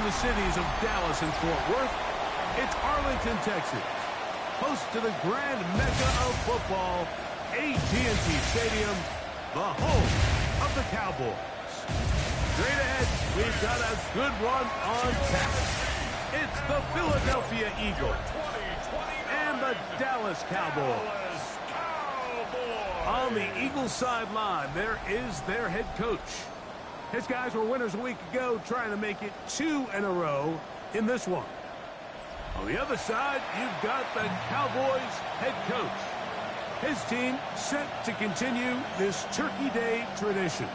the cities of Dallas and Fort Worth, it's Arlington, Texas, host to the grand mecca of football, AT&T Stadium, the home of the Cowboys. Straight ahead, we've got a good one on tap. It's the Philadelphia Eagles and the Dallas Cowboys. On the Eagles sideline, there is their head coach. His guys were winners a week ago, trying to make it 2 in a row in this one. On the other side, you've got the Cowboys head coach. His team set to continue this Turkey Day tradition.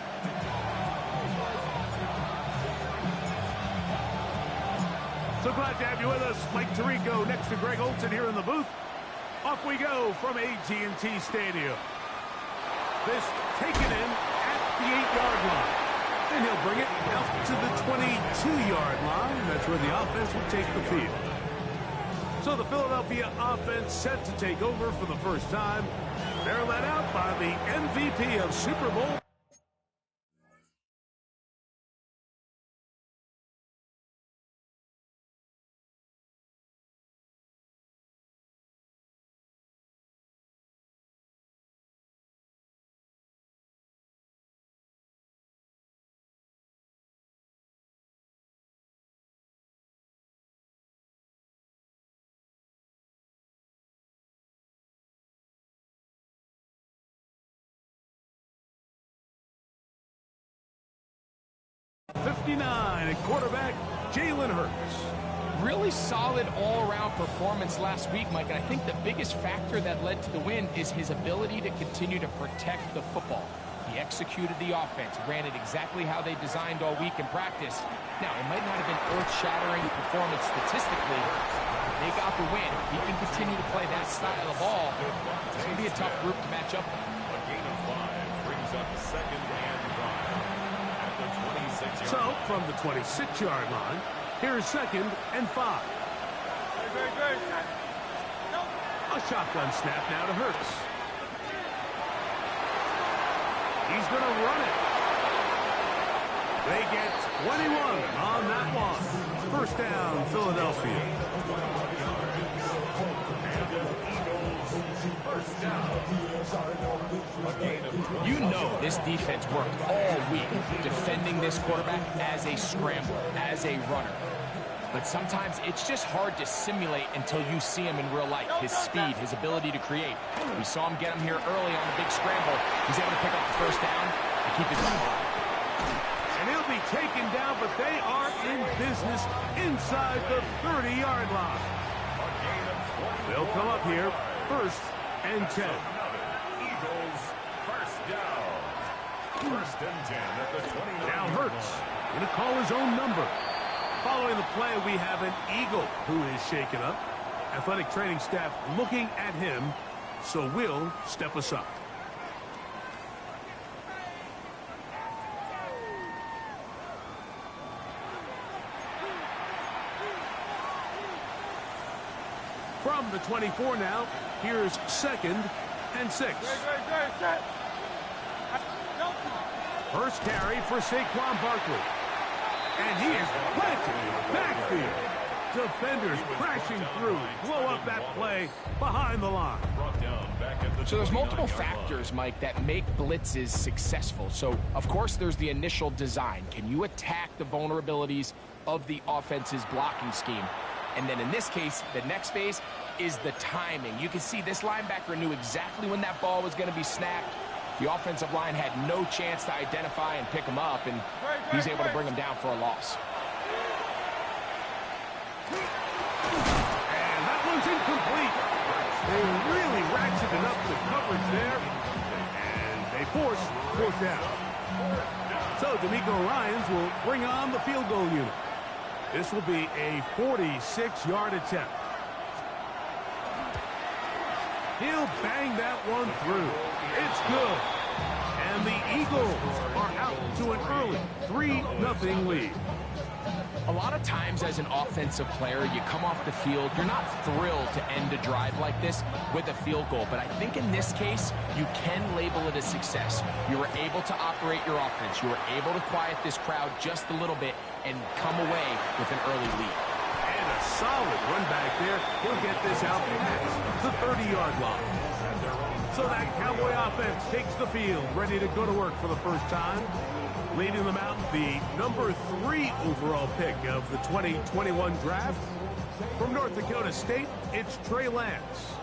So glad to have you with us. Mike Tirico next to Greg Olsen here in the booth. Off we go from AT&T Stadium. This taken in at the 8-yard line. And he'll bring it out to the 22-yard line. That's where the offense will take the field. So the Philadelphia offense set to take over for the first time. They're led out by the MVP of Super Bowl. '59 at quarterback, Jalen Hurts. Really solid all-around performance last week, Mike, and I think the biggest factor that led to the win is his ability to continue to protect the football. He executed the offense, ran it exactly how they designed all week in practice. Now, it might not have been earth-shattering performance statistically, but they got the win. He can continue to play that style of ball. It's going to be a tough group to match up with. A gain of 5 brings up 2nd and 5. So, from the 26-yard line, here's 2nd and 5. A shotgun snap now to Hurts. He's going to run it. They get 21 on that one. First down, Philadelphia. First down. You know this defense worked all week defending this quarterback as a scrambler, as a runner. But sometimes it's just hard to simulate until you see him in real life. His speed, his ability to create. We saw him get him here early on the big scramble. He's able to pick up the first down and keep his drive alive. And he'll be taken down, but they are in business inside the 30-yard line. They'll come up here, 1st and 10. Eagles, first down. 1st and 10 at the 20. Now Hurts going to call his own number. Following the play, we have an Eagle who is shaken up. Athletic training staff looking at him, so we'll step aside. From the 24 now, here's 2nd and 6. First carry for Saquon Barkley. And he is planted in the backfield. Defenders crashing through, blow up that play behind the line. So there's multiple factors, Mike, that make blitzes successful. So, of course, there's the initial design. Can you attack the vulnerabilities of the offense's blocking scheme? And then in this case, the next phase is the timing. You can see this linebacker knew exactly when that ball was going to be snapped. The offensive line had no chance to identify and pick him up, and he's able to bring him down for a loss. And that one's incomplete. They really ratcheted up the coverage there, and they force 4th down. So D'Amico Ryans will bring on the field goal unit. This will be a 46-yard attempt. He'll bang that one through. It's good. And the Eagles are out to an early 3-0 lead. A lot of times as an offensive player, you come off the field, you're not thrilled to end a drive like this with a field goal. But I think in this case, you can label it a success. You were able to operate your offense. You were able to quiet this crowd just a little bit and come away with an early lead. And a solid run back there. He'll get this out past the 30-yard line. So that Cowboy offense takes the field, ready to go to work for the first time. Leading them out, the number 3 overall pick of the 2021 draft. From North Dakota State, it's Trey Lance.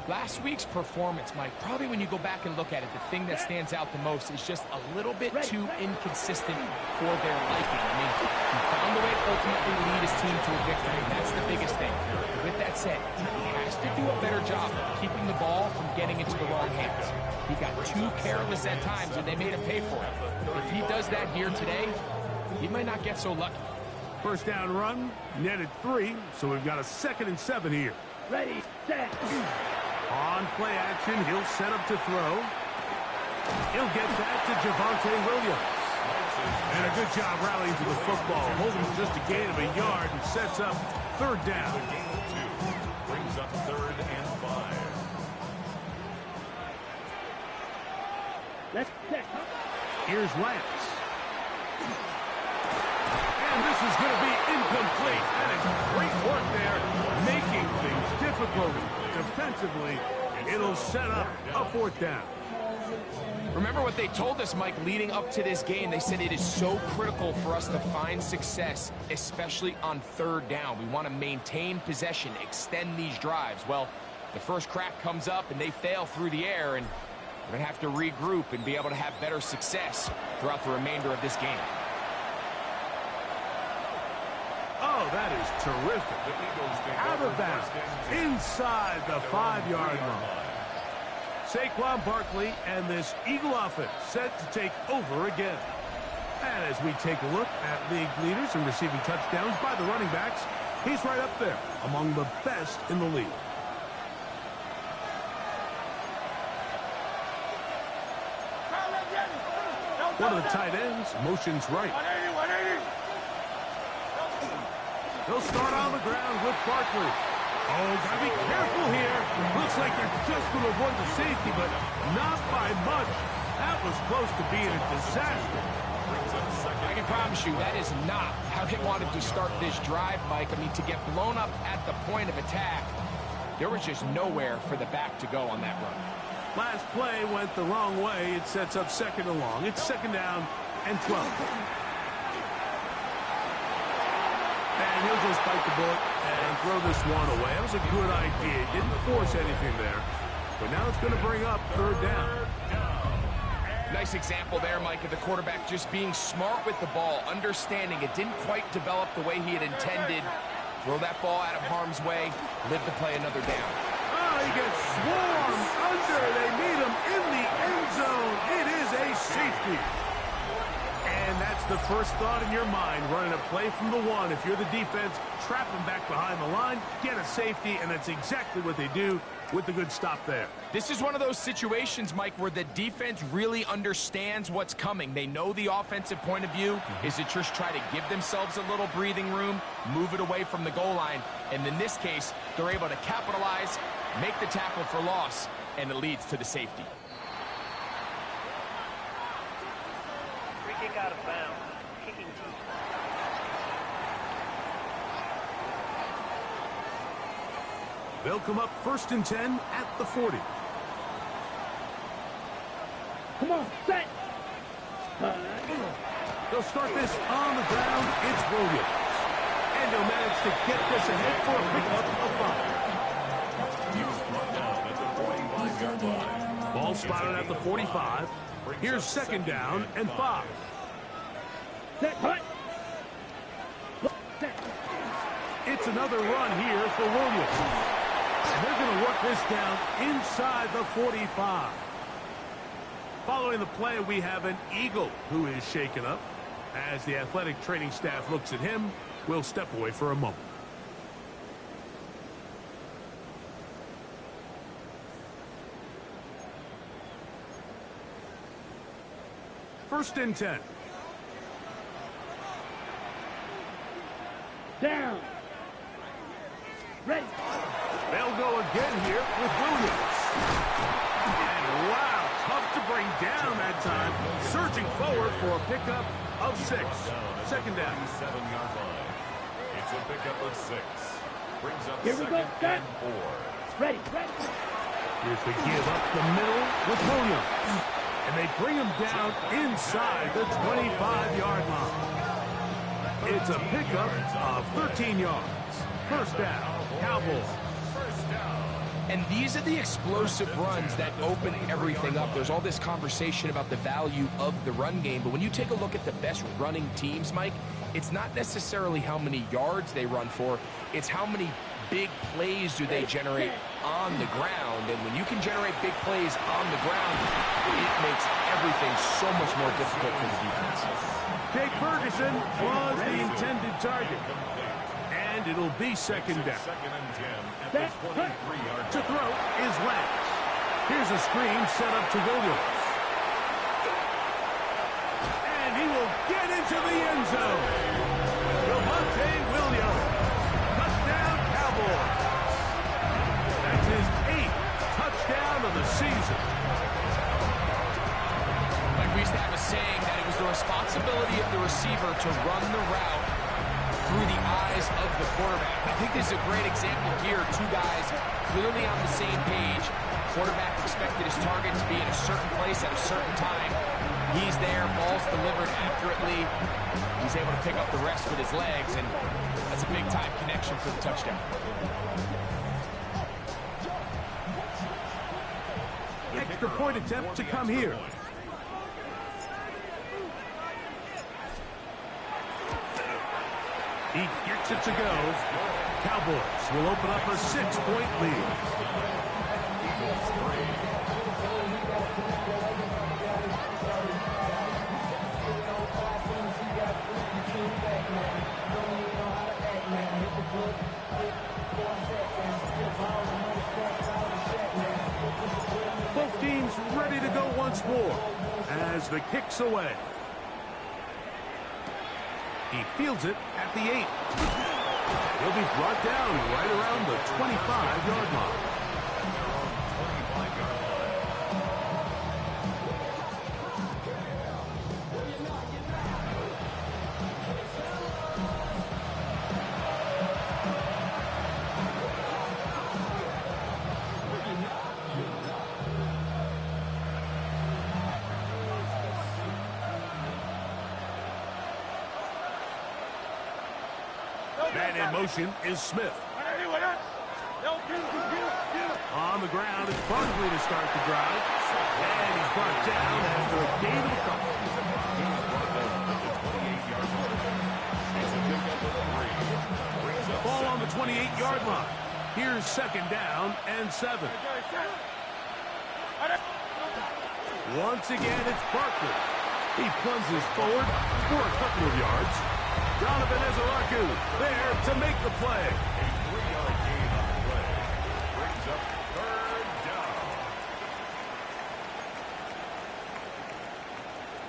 Last week's performance, Mike, probably when you go back and look at it, the thing that stands out the most is just a little bit too inconsistent for their liking. I mean, he found a way to ultimately lead his team to a victory, and that's the biggest thing. With that said, he has to do a better job of keeping the ball from getting into the wrong hands. He got too careless at times, and they made him pay for it. If he does that here today, he might not get so lucky. First down run, netted 3, so we've got a 2nd and 7 here. Ready, set. On play action, he'll set up to throw. He'll get that to Javonte Williams. And a good job rallying to the football. Holding just a gain of a yard and sets up 3rd down. Brings up 3rd and 5. Let's set. Here's Lance. And this is going to be incomplete. That is great work there, making things difficult defensively. It'll set up a 4th down. Remember what they told us, Mike, leading up to this game. They said it is so critical for us to find success, especially on 3rd down. We want to maintain possession, extend these drives. Well, the first crack comes up and they fail through the air, and we're going to have to regroup and be able to have better success throughout the remainder of this game. Oh, that is terrific. Out of bounds, inside the 5-yard line. Saquon Barkley and this Eagle offense set to take over again. And as we take a look at league leaders in receiving touchdowns by the running backs, he's right up there among the best in the league. One of the tight ends motions right. They'll start on the ground with Barkley. Oh, gotta be careful here. Looks like they're just going to avoid the safety, but not by much. That was close to being a disaster. I can promise you that is not how they wanted to start this drive, Mike. I mean, to get blown up at the point of attack, there was just nowhere for the back to go on that run. Last play went the wrong way. It sets up 2nd and long. It's 2nd down and 12. And he'll just bite the bullet and throw this one away. That was a good idea. He didn't force anything there. But now it's going to bring up 3rd down. Nice example there, Mike, of the quarterback just being smart with the ball, understanding it didn't quite develop the way he had intended. Throw that ball out of harm's way, live to play another down. Oh, he gets swarmed under. They meet him in the end zone. It is a safety. And that's the first thought in your mind, running a play from the 1. If you're the defense, trap him back behind the line, get a safety, and that's exactly what they do with the good stop there. This is one of those situations, Mike, where the defense really understands what's coming. They know the offensive point of view is to just try to give themselves a little breathing room, move it away from the goal line, and in this case, they're able to capitalize, make the tackle for loss, and it leads to the safety. Free kick out of bounds. Kicking team. They'll come up 1st and 10 at the 40. Come on, set. They'll start this on the ground. It's Williams. And they'll manage to get this ahead for a pickup of 5. He was brought down at the 45-yard line. Ball spotted at the 45. Here's 2nd down and 5. Set, hut. Set. It's another run here for Williams. And they're going to work this down inside the 45. Following the play, we have an Eagle who is shaken up. As the athletic training staff looks at him, we'll step away for a moment. First and 10. Down. Ready. They'll go again here with Williams. And wow, tough to bring down that time. Surging forward for a pickup of 6. Second down. 7-yard line. It's a pickup of 6. Brings up Here we go. second and 4. Ready. Ready. Here's the give up the middle with Williams. And they bring him down inside the 25-yard line. It's a pickup of 13 yards. First down, Cowboys. And these are the explosive runs that open everything up. There's all this conversation about the value of the run game, but when you take a look at the best running teams, Mike, it's not necessarily how many yards they run for, it's how many big plays do they generate on the ground. And when you can generate big plays on the ground, it makes everything so much more difficult for the defense. Jake Ferguson was the intended target. And it'll be second down. Second and 10 at the 23-yard To throw is Lance. Here's a screen set up to Williams. And he will get into the end zone. Javonte Williams. Touchdown, Cowboys. That's his 8th touchdown of the season. Like we used to have a saying that it was the responsibility of the receiver to run the route through the eyes of the quarterback. I think this is a great example here. 2 guys clearly on the same page. Quarterback expected his target to be in a certain place at a certain time. He's there, ball's delivered accurately. He's able to pick up the rest with his legs, and that's a big-time connection for the touchdown. Extra point attempt to come here. He gets it to go. Cowboys will open up a 6-point lead. Both teams ready to go once more as the kick's away. He fields it at the 8. He'll be brought down right around the 25-yard line. Man in motion is Smith. On the ground, it's Barkley to start the drive. And he's brought down after a gain of a couple. Ball on the 28-yard line. Here's second down and 7. Once again, it's Barkley. He plunges forward for a couple of yards. Donovan Ezaraku there to make the play. A 3-yard gain on the play. Brings up third down.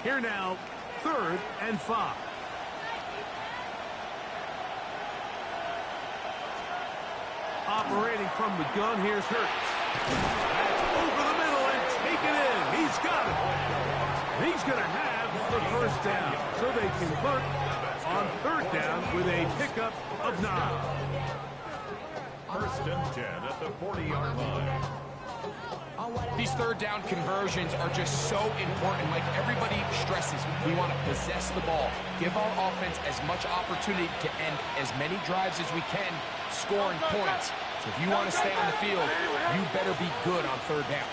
Here now, 3rd and 5. Operating from the gun, here's Hurts. That's over the middle and taken in. He's got it. He's going to have the first down. So they convert on 3rd down with a pickup of 9. First and 10 at the 40-yard line. These 3rd down conversions are just so important. Like everybody stresses, we want to possess the ball, give our offense as much opportunity to end as many drives as we can, scoring points. So if you want to stay on the field, you better be good on 3rd down.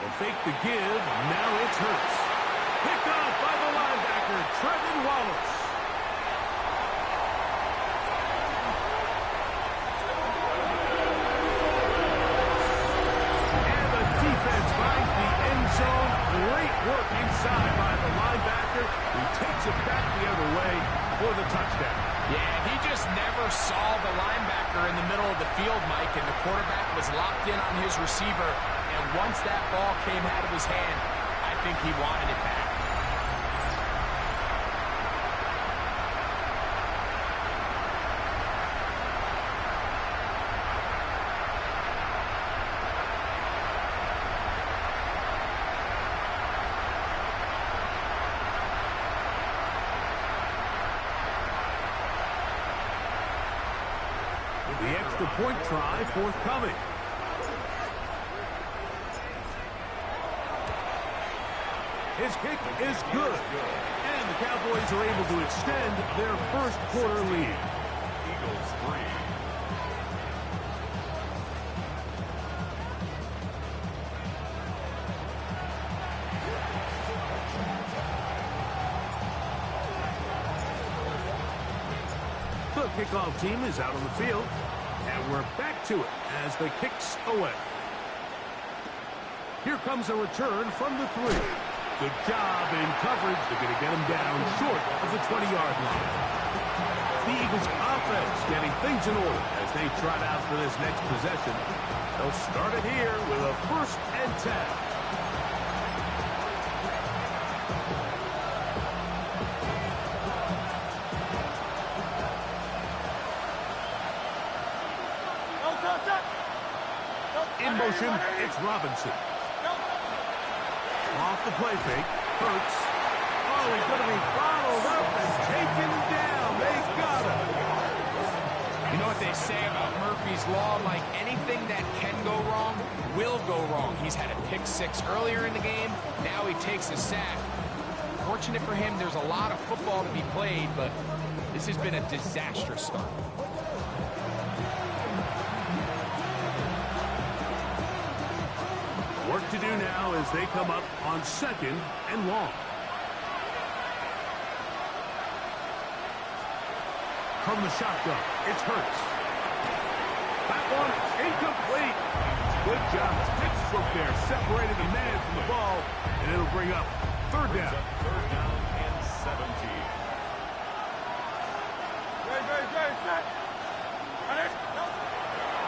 They'll fake the give. Now it's Hurts. Picked off by the linebacker, Trevin Wallace. And the defense finds the end zone. Great work inside by the linebacker, who takes it back the other way for the touchdown. Yeah, he just never saw the linebacker in the middle of the field, Mike, and the quarterback was locked in on his receiver. And once that ball came out of his hand, I think he wanted it back. The extra point try forthcoming. His kick is good. And the Cowboys are able to extend their first quarter lead. Eagles 3. The kickoff team is out on the field. And we're back to it as the kick's away. Here comes a return from the 3. Good job in coverage. They're going to get him down short of the 20-yard line. The Eagles offense getting things in order as they trot out for this next possession. They'll start it here with a 1st and 10. In motion, it's Robinson. Off the play fake, Hurts. Oh, he's going to be followed up and taken down. They've got him. You know what they say about Murphy's Law, Mike? Anything that can go wrong will go wrong. He's had a pick 6 earlier in the game. Now he takes a sack. Fortunate for him, there's a lot of football to be played, but this has been a disastrous start. Work to do now as they come up on 2nd and long. From the shotgun, it's Hurts. That one incomplete. Good job. Stick there, separated the man from the ball, and it'll bring up 3rd down. 3rd down and 17.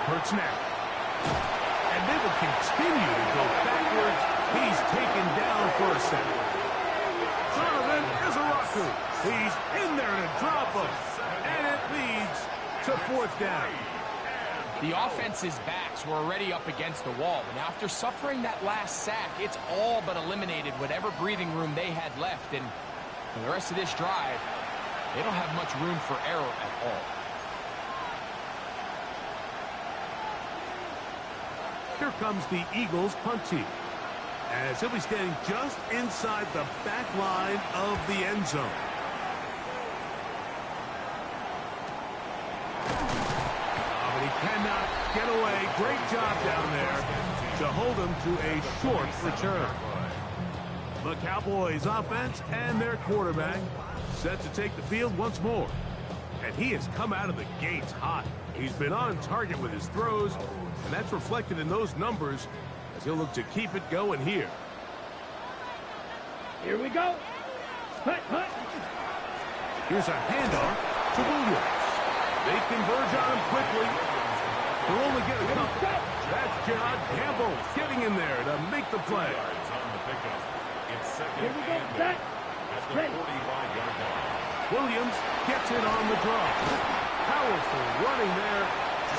Hurts now. And they will continue to go backwards. He's taken down for a second. Donovan is a rocker. He's in there to drop him. And it leads to 4th down. The offense's backs were already up against the wall, and after suffering that last sack, it's all but eliminated whatever breathing room they had left, and for the rest of this drive, they don't have much room for error at all. Here comes the Eagles punt team, as he'll be standing just inside the back line of the end zone. Oh, but he cannot get away. Great job down there to hold him to a short return. The Cowboys offense and their quarterback set to take the field once more. And he has come out of the gates hot. He's been on target with his throws, and that's reflected in those numbers as he'll look to keep it going here. Here we go. Hut, hut. Here's a handoff to Williams. They converge on him quickly. They'll only get a couple. That's John Campbell getting in there to make the play. On the pickup. It's 2nd Here we go. and Set. at the Ready. 45-yard line. Williams gets it on the draw. Powerful running there.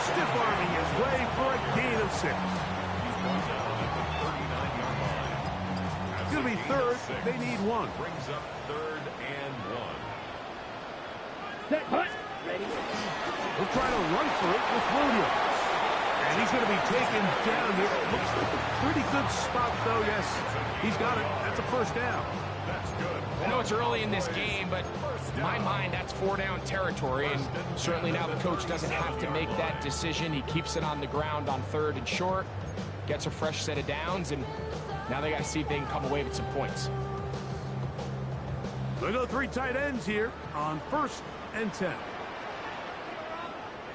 Stiff-arming his way for a gain of 6. He's brought down at the 39-yard line. It's going to be 3rd. They need 1. Brings up 3rd and 1. Set. Hut. Ready. He'll try to run for it with Williams. And he's going to be taken down here. Looks like a pretty good spot, though. Yes, he's got it. That's a 1st down. That's good. I know it's early in this game, but in my mind, that's 4-down territory, and certainly now the coach doesn't have to make that decision. He keeps it on the ground on 3rd and short, gets a fresh set of downs, and now they got to see if they can come away with some points. They go 3 tight ends here on 1st and 10.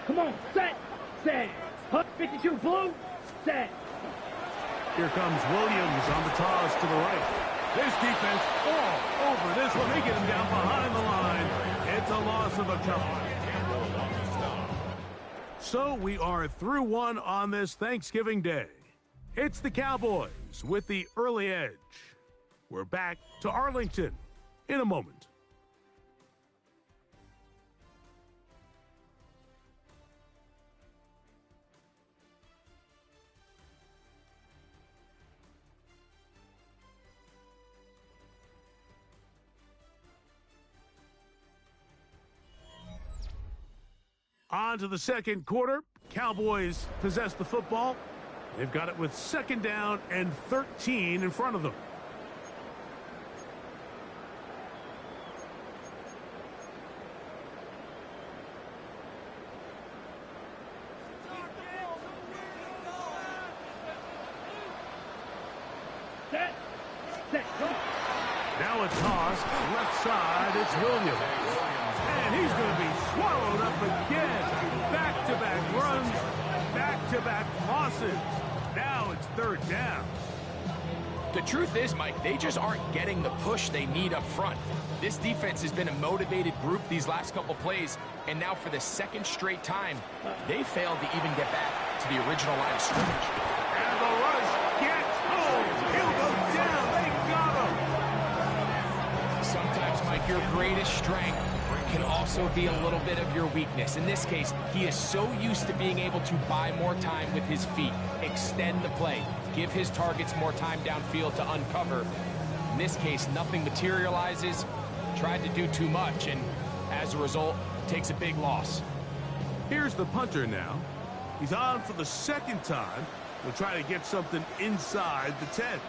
Come on. Set. Set. Hut. 52 blue. Set. Here comes Williams on the toss to the right. This defense all over this one. They get him down behind the line. It's a loss of a couple. So we are through 1 on this Thanksgiving Day. It's the Cowboys with the early edge. We're back to Arlington in a moment. On to the second quarter. Cowboys possess the football. They've got it with 2nd down and 13 in front of them. Now a toss, left side, it's Williams. And he's going to be swallowed up again. Back-to-back runs, back-to-back losses. Now it's 3rd down. The truth is, Mike, they just aren't getting the push they need up front. This defense has been a motivated group these last couple plays, and now for the 2nd straight time, they failed to even get back to the original line of scrimmage. And the rush gets home. He'll go down. They got him. Sometimes, Mike, your greatest strength can also be a little bit of your weakness. In this case, he is so used to being able to buy more time with his feet, extend the play, give his targets more time downfield to uncover. In this case, nothing materializes, tried to do too much, and as a result, takes a big loss. Here's the punter now. He's on for the 2nd time. He'll try to get something inside the 10.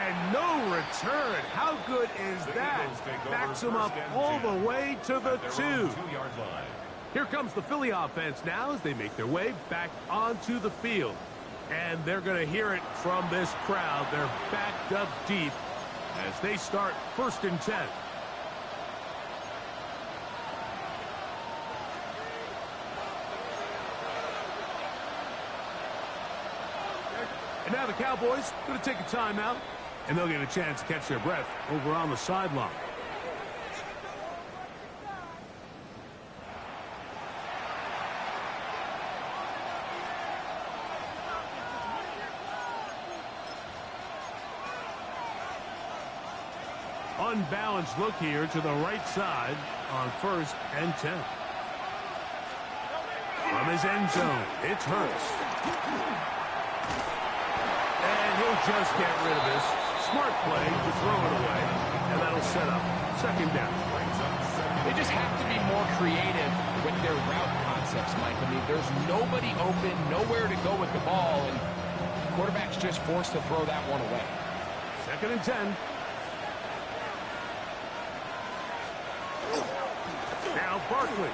And no return. How good is that? Backs him up all the way to the 2. Here comes the Philly offense now as they make their way back onto the field. And they're going to hear it from this crowd. They're backed up deep as they start 1st and 10. And now the Cowboys going to take a timeout, and they'll get a chance to catch their breath over on the sideline. Unbalanced look here to the right side on 1st and 10. From his end zone, it's Hurts. And he'll just get rid of this. Smart play to throw it away, and that'll set up 2nd down. They just have to be more creative with their route concepts, Mike. I mean, there's nobody open, nowhere to go with the ball, and the quarterback's just forced to throw that one away. 2nd and 10. Now Barkley.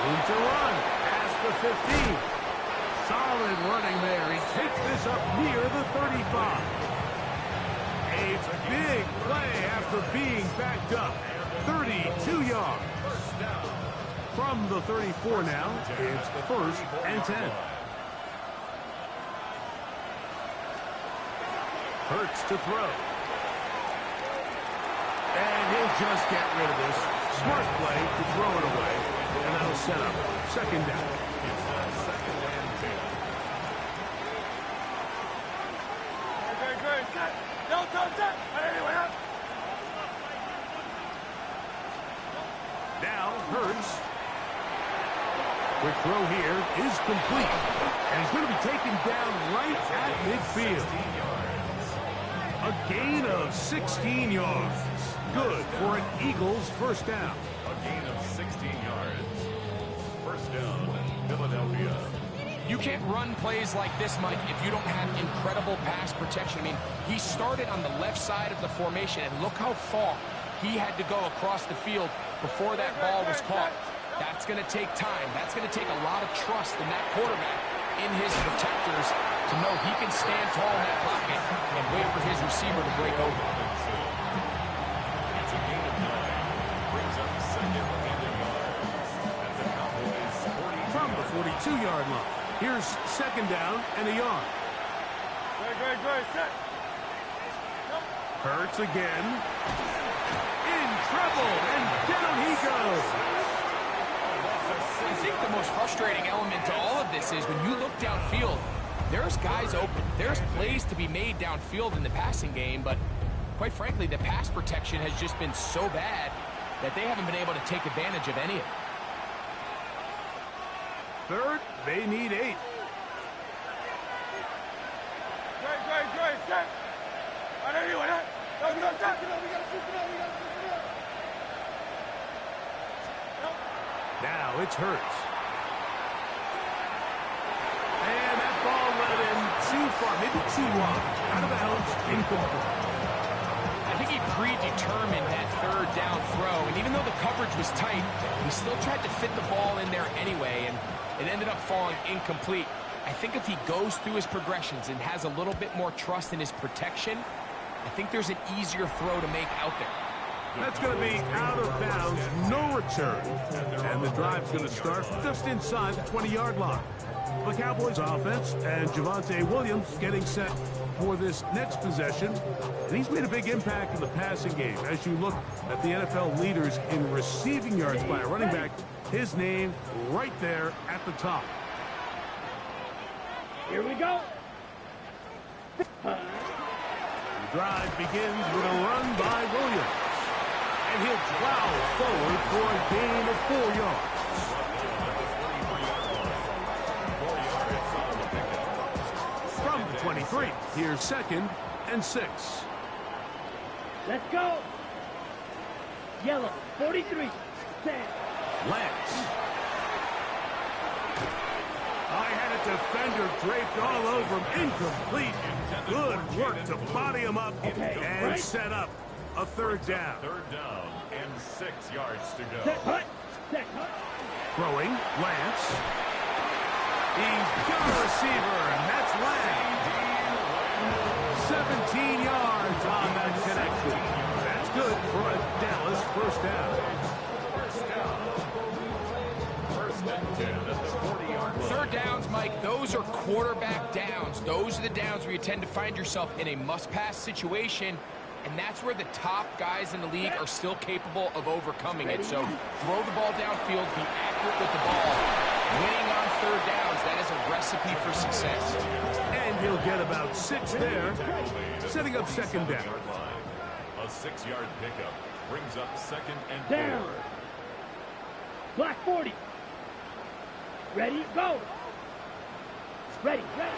Room to run. Past the 15. Solid running there. He takes this up near the 35. A big play after being backed up. 32 yards. From the 34 now, it's 1st and 10. Hurts to throw. And he'll just get rid of this. Smart play to throw it away. And that'll set up 2nd down. Now Hurts. Quick throw here is complete. And he's going to be taken down right at midfield. A gain of 16 yards. Good for an Eagles 1st down. A gain of 16 yards. 1st down, Philadelphia. You can't run plays like this, Mike, if you don't have incredible pass protection. I mean, he started on the left side of the formation, and look how far he had to go across the field before that ball was caught. That's going to take time. That's going to take a lot of trust in that quarterback, in his protectors, to know he can stand tall in that pocket and wait for his receiver to break open. It's a gain of 9. Brings up 2nd and yards. At the Cowboys 42. From the 42-yard line. Here's 2nd down and a yard. Hurts again. In trouble, and down he goes. I think the most frustrating element to all of this is when you look downfield, there's guys open. There's plays to be made downfield in the passing game, but quite frankly, the pass protection has just been so bad that they haven't been able to take advantage of any of it. 3rd, they need 8. Now it's Hurts. And that ball went in too far, maybe too long. Out of bounds, incomplete. I think he predetermined that third down throw, and even though the coverage was tight, he still tried to fit the ball in there anyway, and it ended up falling incomplete. I think if he goes through his progressions and has a little bit more trust in his protection, I think there's an easier throw to make out there. That's going to be out of bounds, no return. And the drive's going to start just inside the 20-yard line. The Cowboys offense and Javonte Williams getting set for this next possession. And he's made a big impact in the passing game. As you look at the NFL leaders in receiving yards by a running back, his name right there at the top. Here we go. The drive begins with a run by Williams. And he'll plow forward for a gain of 4 yards. From the 23, here's 2nd and 6. Let's go. Yellow, 43. Sam. Lance. I had a defender draped all over him. Incomplete. Good work to body him up and set up a 3rd down. 3rd down and 6 yards to go. Set hut. Set hut. Throwing, Lance. He's got a receiver, and that's Lance. 17 yards on that connection. That's good for a Dallas 1st down. 1st and 10 at the 40-yard line. 3rd downs, Mike, those are quarterback downs. Those are the downs where you tend to find yourself in a must-pass situation, and that's where the top guys in the league are still capable of overcoming it. So throw the ball downfield, be accurate with the ball. Winning on 3rd downs, that is a recipe for success. And he'll get about 6 there, setting up 2nd down. A 6-yard pickup brings up 2nd and 4. Down. Black 40. Ready, go. Ready, ready.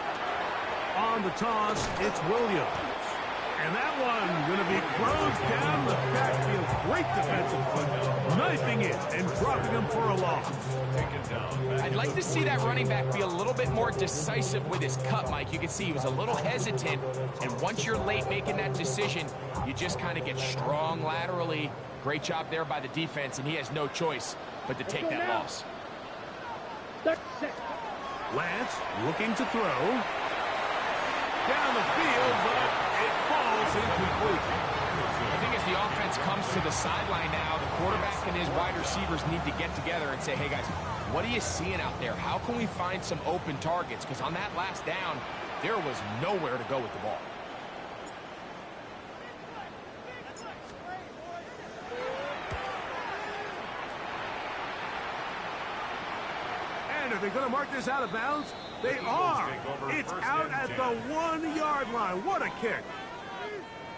On the toss, it's Williams. And that one going to be closed down the backfield. Great defensive play. Knifing it and dropping him for a loss. I'd like to see that running back be a little bit more decisive with his cut, Mike. You can see he was a little hesitant, and once you're late making that decision, you just kind of get strong laterally. Great job there by the defense, and he has no choice but to take that loss. Lance looking to throw. Down the field, but it falls incomplete. I think as the offense comes to the sideline now, the quarterback and his wide receivers need to get together and say, hey, guys, what are you seeing out there? How can we find some open targets? Because on that last down, there was nowhere to go with the ball. And are they going to mark this out of bounds? They are. It's out at the 1-yard line. What a kick.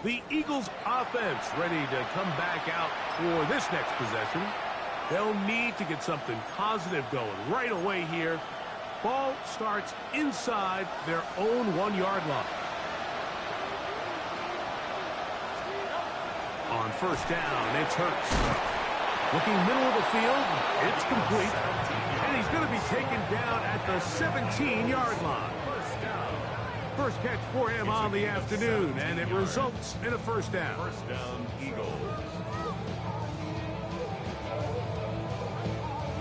The Eagles offense ready to come back out for this next possession. They'll need to get something positive going right away here. Ball starts inside their own 1-yard line. On 1st down, it's Hurts. Looking middle of the field, it's complete. And he's going to be taken down at the 17-yard line. First catch for him on the afternoon, and it results in a 1st down. 1st down, Eagles.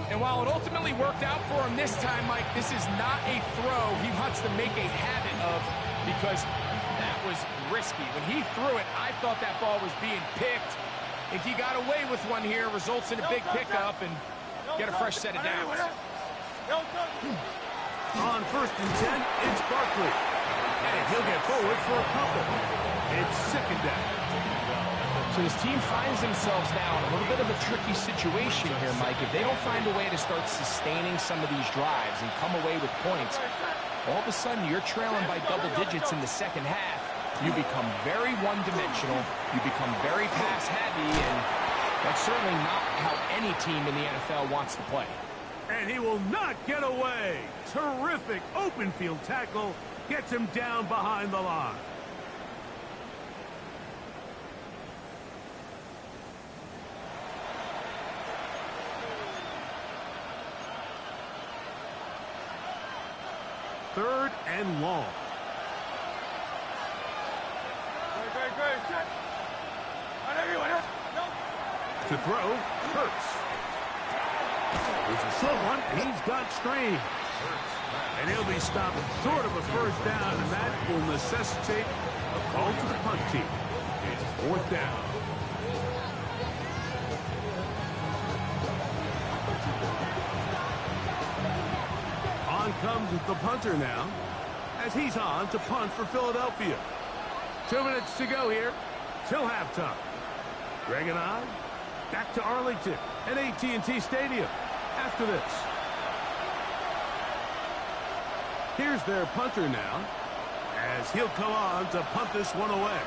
And while it ultimately worked out for him this time, Mike, this is not a throw he wants to make a habit of, because that was risky. When he threw it, I thought that ball was being picked. If he got away with one here, results in a big pickup and get a fresh set of downs. On 1st and 10, it's Barkley. And he'll get forward for a couple. It's 2nd down. So his team finds themselves now in a little bit of a tricky situation here, Mike. If they don't find a way to start sustaining some of these drives and come away with points, all of a sudden you're trailing by double digits in the 2nd half. You become very one-dimensional. You become very pass-heavy, and that's certainly not how any team in the NFL wants to play. And he will not get away. Terrific open field tackle. Gets him down behind the line. Third and long. To throw, Hurts. There's a slow one. He's got strain. And he'll be stopped short of a first down, and that will necessitate a call to the punt team. It's fourth down. On comes the punter now, as he's on to punt for Philadelphia. 2 minutes to go here till halftime. Greg and I back to Arlington at AT&T Stadium after this. Here's their punter now, as he'll come on to punt this one away.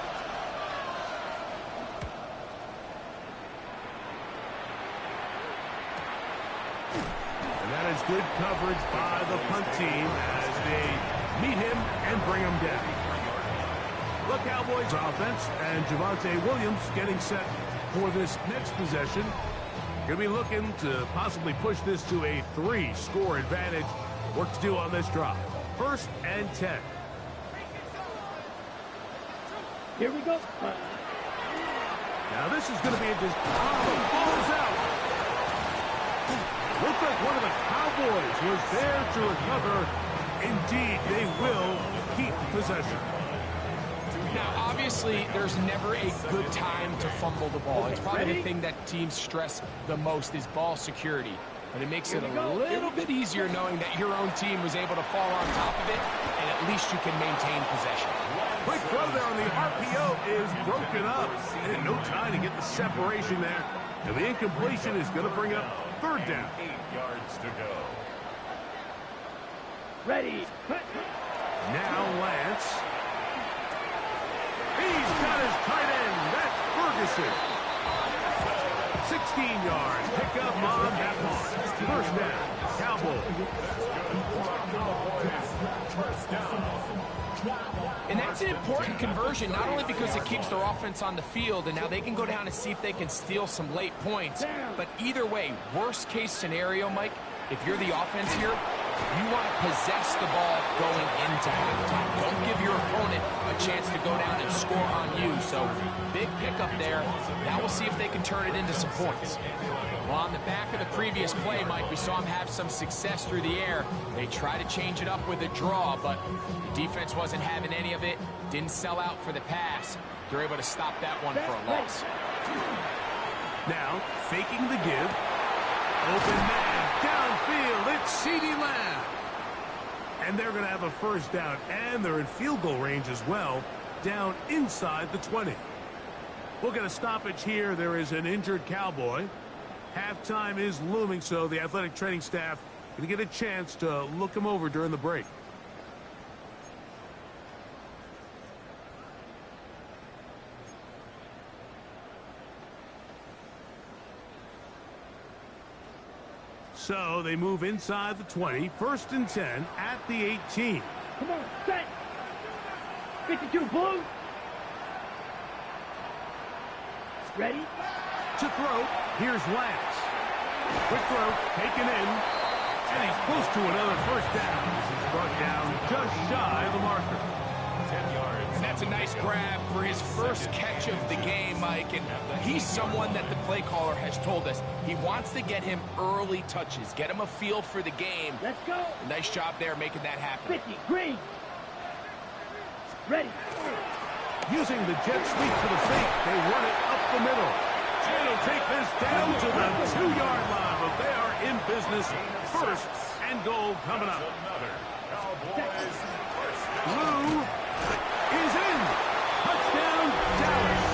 And that is good coverage by the punt team as they meet him and bring him down. The Cowboys offense and Javonte Williams getting set for this next possession. Going to be looking to possibly push this to a 3-score advantage. Work to do on this drive. First and 10. Here we go. Now this is going to be a the ball's out. Looks like one of the Cowboys was there to recover. Indeed, they will keep possession. Now, obviously, there's never a good time to fumble the ball. It's probably the thing that teams stress the most is ball security. But it makes it a little bit easier knowing that your own team was able to fall on top of it, and at least you can maintain possession. Quick throw there on the RPO is broken up. And no time to get the separation there. And the incompletion is going to bring up third down. 8 yards to go. Ready. Now Lance. He's got his tight end. That's Ferguson. 16-yard pickup on that one. First down, Cowboys. And that's an important conversion, not only because it keeps their offense on the field, and now they can go down and see if they can steal some late points. But either way, worst case scenario, Mike, if you're the offense here, you want to possess the ball going into halftime. Don't give your opponent a chance to go down and score on you. So big pickup there. Now we'll see if they can turn it into some points. Well, on the back of the previous play, Mike, we saw him have some success through the air. They tried to change it up with a draw, but the defense wasn't having any of it. Didn't sell out for the pass. They're able to stop that one for a loss. Now, faking the give. Open man, downfield, it's CeeDee Lamb. And they're going to have a first down, and they're in field goal range as well, down inside the 20. We'll get a stoppage here. There is an injured Cowboy. Halftime is looming, so the athletic training staff going to get a chance to look him over during the break. So they move inside the 20, first and 10 at the 18. Come on, set. 52 blue. Ready? To throw, here's Lance. Quick throw, taken in, and he's close to another first down. He's brought down just shy of the marker. 10 yards. And that's a nice grab for his first catch of the game, Mike. And he's someone that the play caller has told us he wants to get him early touches, get him a feel for the game. Let's go. Nice job there making that happen. 50 green. Ready. Using the jet sweep for the fake, they run it up the middle. And he'll take this down to the 2-yard line, but they are in business. First and goal coming up. Blue is in. Touchdown, Dallas.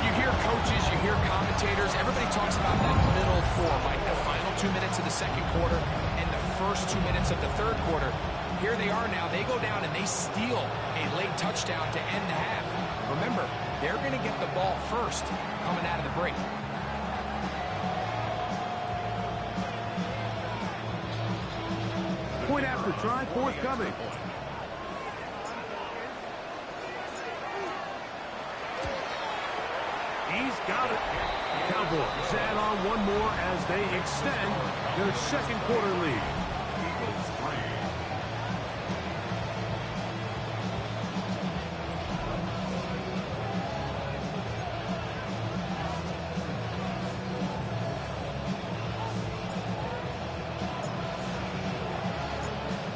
You hear coaches, you hear commentators, everybody talks about that middle four, like the final 2 minutes of the second quarter and the first 2 minutes of the third quarter. Here they are now. They go down and they steal a late touchdown to end the half. Remember, they're going to get the ball first coming out of the break. Point after try forthcoming. He's got it. Cowboys add on one more as they extend their second quarter lead. Eagles 3.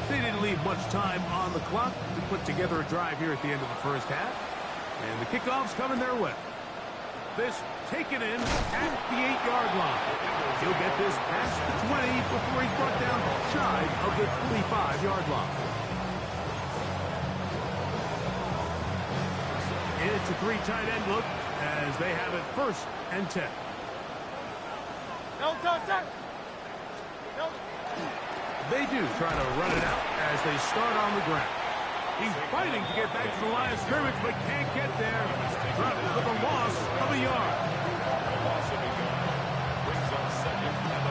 They didn't leave much time on the clock to put together a drive here at the end of the first half. And the kickoff's coming their way. This taken in at the 8-yard line. He'll get this past the 20 before he's brought down shy of the 25-yard line. It's a 3 tight end look as they have it 1st and 10. They do try to run it out as they start on the ground. He's fighting to get back to the line of scrimmage, but can't get there. Dropped for the loss of a yard. Loss of a yard. Brings up 2nd and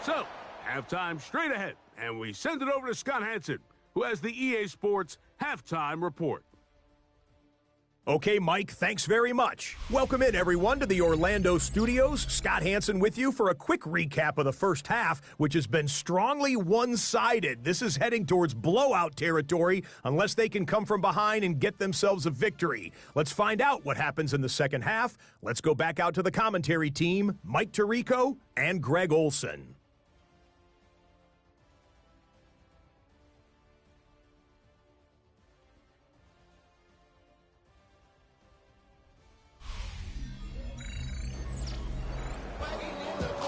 11. So, halftime straight ahead, and we send it over to Scott Hansen, who has the EA Sports halftime report. Okay, Mike, thanks very much. Welcome in, everyone, to the Orlando studios. Scott Hansen with you for a quick recap of the first half, which has been strongly one-sided. This is heading towards blowout territory unless they can come from behind and get themselves a victory. Let's find out what happens in the second half. Let's go back out to the commentary team, Mike Tirico and Greg Olson.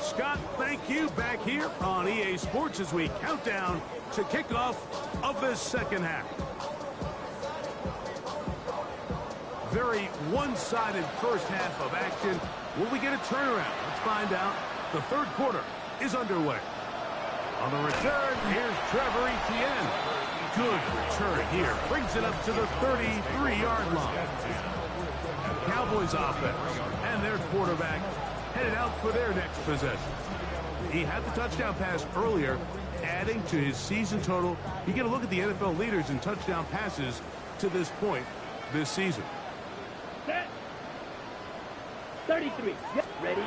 Scott, thank you. Back here on EA Sports as we count down to kickoff of this second half. Very one-sided first half of action. Will we get a turnaround? Let's find out. The third quarter is underway. On the return, here's Trevor Etienne. Good return here. Brings it up to the 33-yard line. Cowboys offense and their quarterback headed out for their next possession. He had the touchdown pass earlier, adding to his season total. You get a look at the NFL leaders in touchdown passes to this point this season. Set. 33. Yep. Ready.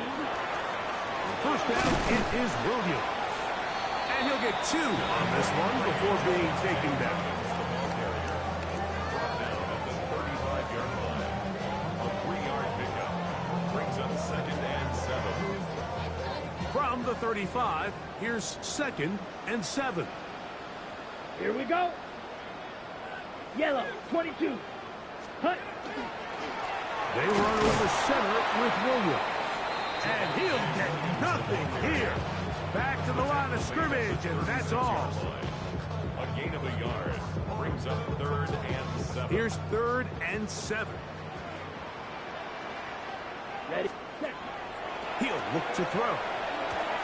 First down, it is Williams. And he'll get 2 on this one before being taken down. Brought down at the 35-yard line. A 3-yard pickup. Brings up 2nd and 7. From the 35, here's 2nd and 7. Here we go. Yellow. 22. Hut. They run over center with Williams. And he'll get nothing here. Back to the line of scrimmage, and that's all. A gain of a yard. Brings up 3rd and 7. Here's 3rd and 7. Ready. Set. He'll look to throw.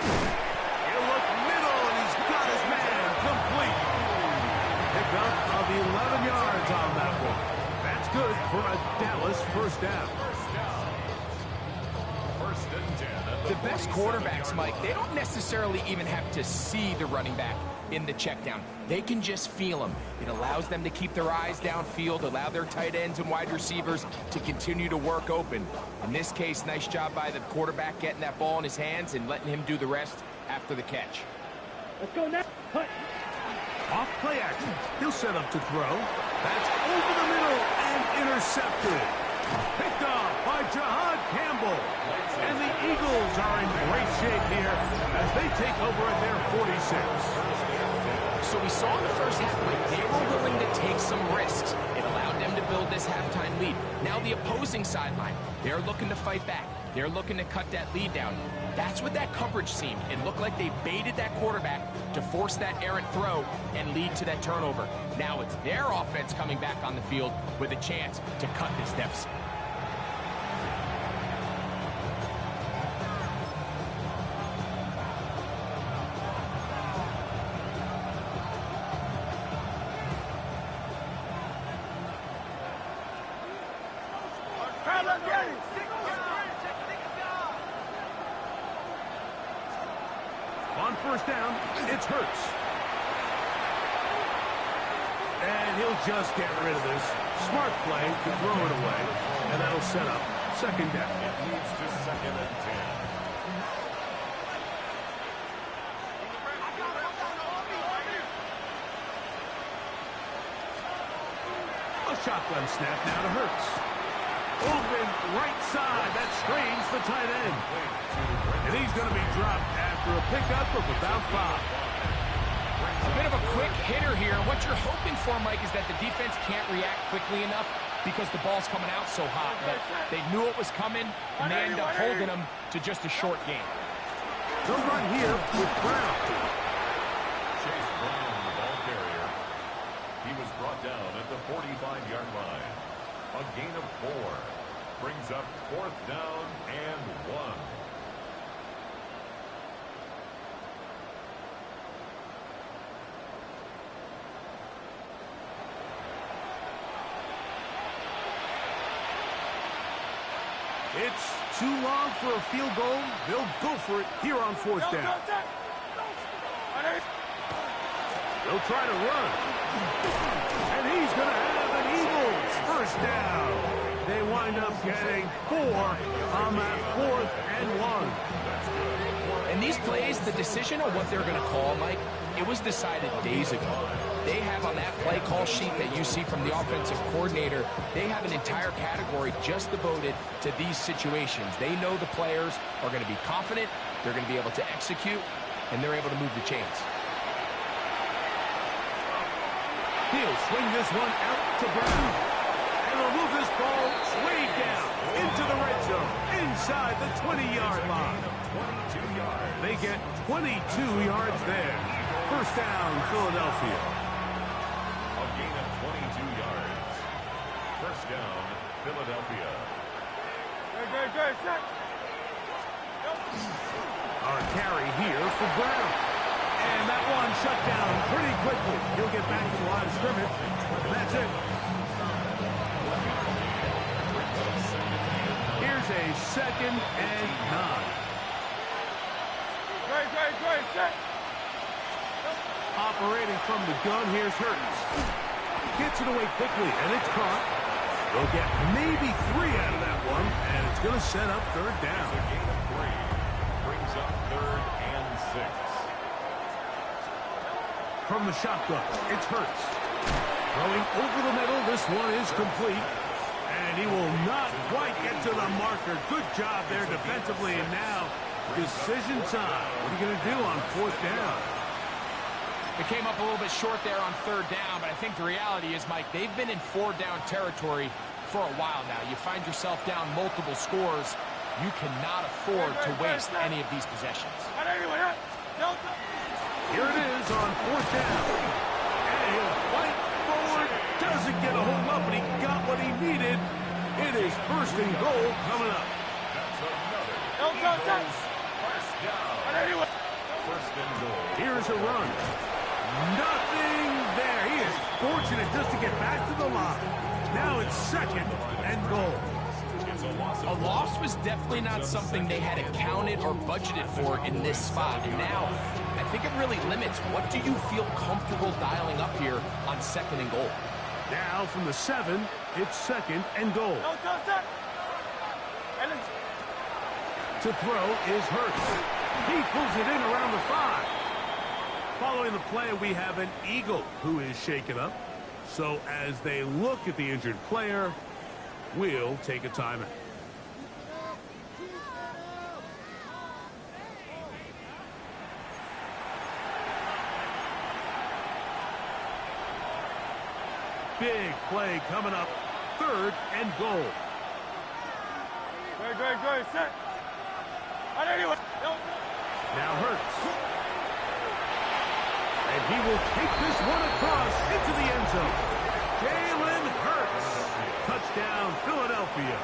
He'll look middle, and he's got his man complete. Pick up of 11 yards on that one. That's good for a Dallas first down. First and 10 at The best quarterbacks, Mike, they don't necessarily even have to see the running back in the check down. They can just feel him. It allows them to keep their eyes downfield, allow their tight ends and wide receivers to continue to work open. In this case, nice job by the quarterback getting that ball in his hands and letting him do the rest after the catch. Let's go now. Hut. Off play action. He'll set up to throw. That's over the middle and intercepted. Picked off by Jahad Campbell. And the Eagles are in great shape here as they take over at their 46. So we saw in the first half, Mike, they were willing to take some risks. It allowed them to build this halftime lead. Now the opposing sideline, they're looking to fight back. They're looking to cut that lead down. That's what that coverage seemed. It looked like they baited that quarterback to force that errant throw and lead to that turnover. Now it's their offense coming back on the field with a chance to cut this deficit. On first down, it's Hurts. And he'll just get rid of this. Smart play to throw it away. And that'll set up second down. It leads to 2nd and 10. A shotgun snap now to Hurts. Open right side. That strains the tight end. And he's going to be dropped after a pickup of about 5. A bit of a quick hitter here. What you're hoping for, Mike, is that the defense can't react quickly enough because the ball's coming out so hot. But they knew it was coming, and they end up holding them to just a short game. They'll run here with Brown. Chase Brown, the ball carrier. He was brought down at the 45-yard line. A gain of 4. Brings up 4th down and 1. It's too long for a field goal. They'll go for it here on 4th down. They'll try to run. And he's going to have an Eagles first down. They wind up getting 4 on that 4th and 1. And these plays, the decision on what they're going to call, Mike, it was decided days ago. They have on that play call sheet that you see from the offensive coordinator, they have an entire category just devoted to these situations. They know the players are going to be confident, they're going to be able to execute, and they're able to move the chains. He'll swing this one out to Brown. And they'll move this ball way down into the red zone, inside the 20-yard line. 22 yards. They get 22 yards there. First down, Philadelphia. A gain of 22 yards. First down, Philadelphia. Our carry here for Brown. And that one shut down pretty quickly. He'll get back to the line of scrimmage. And that's it. Here's a 2nd and 9. Operating from the gun, here's Hurts. Gets it away quickly, and it's caught. They'll get maybe 3 out of that one, and it's going to set up 3rd down. A gain of 3. Brings up 3rd and 6. From the shotgun, it's Hurts. Throwing over the middle, this one is complete. And he will not quite get to the marker. Good job there defensively, and now decision time. What are you going to do on 4th down? It came up a little bit short there on 3rd down, but I think the reality is, Mike, they've been in 4-down territory for a while now. You find yourself down multiple scores. You cannot afford to waste any of these possessions. Here it is on 4th down. And he'll fight forward. Doesn't get a hold up, but he got what he needed. It is 1st and goal coming up. That's another Eagles first down. 1st and goal. Here's a run. Nothing there. He is fortunate just to get back to the line. Now it's 2nd and goal. It's a loss. A loss was definitely not something they had accounted or budgeted for in this spot. And now, I think it really limits what do you feel comfortable dialing up here on 2nd and goal. Now from the 7, it's 2nd and goal. To throw is Hurts. He pulls it in around the 5. Following the play, we have an Eagle who is shaken up. So as they look at the injured player, we'll take a timeout. Big play coming up. 3rd and goal. Set. Now Hurts. And he will take this one across into the end zone. Jalen Hurts. Touchdown, Philadelphia.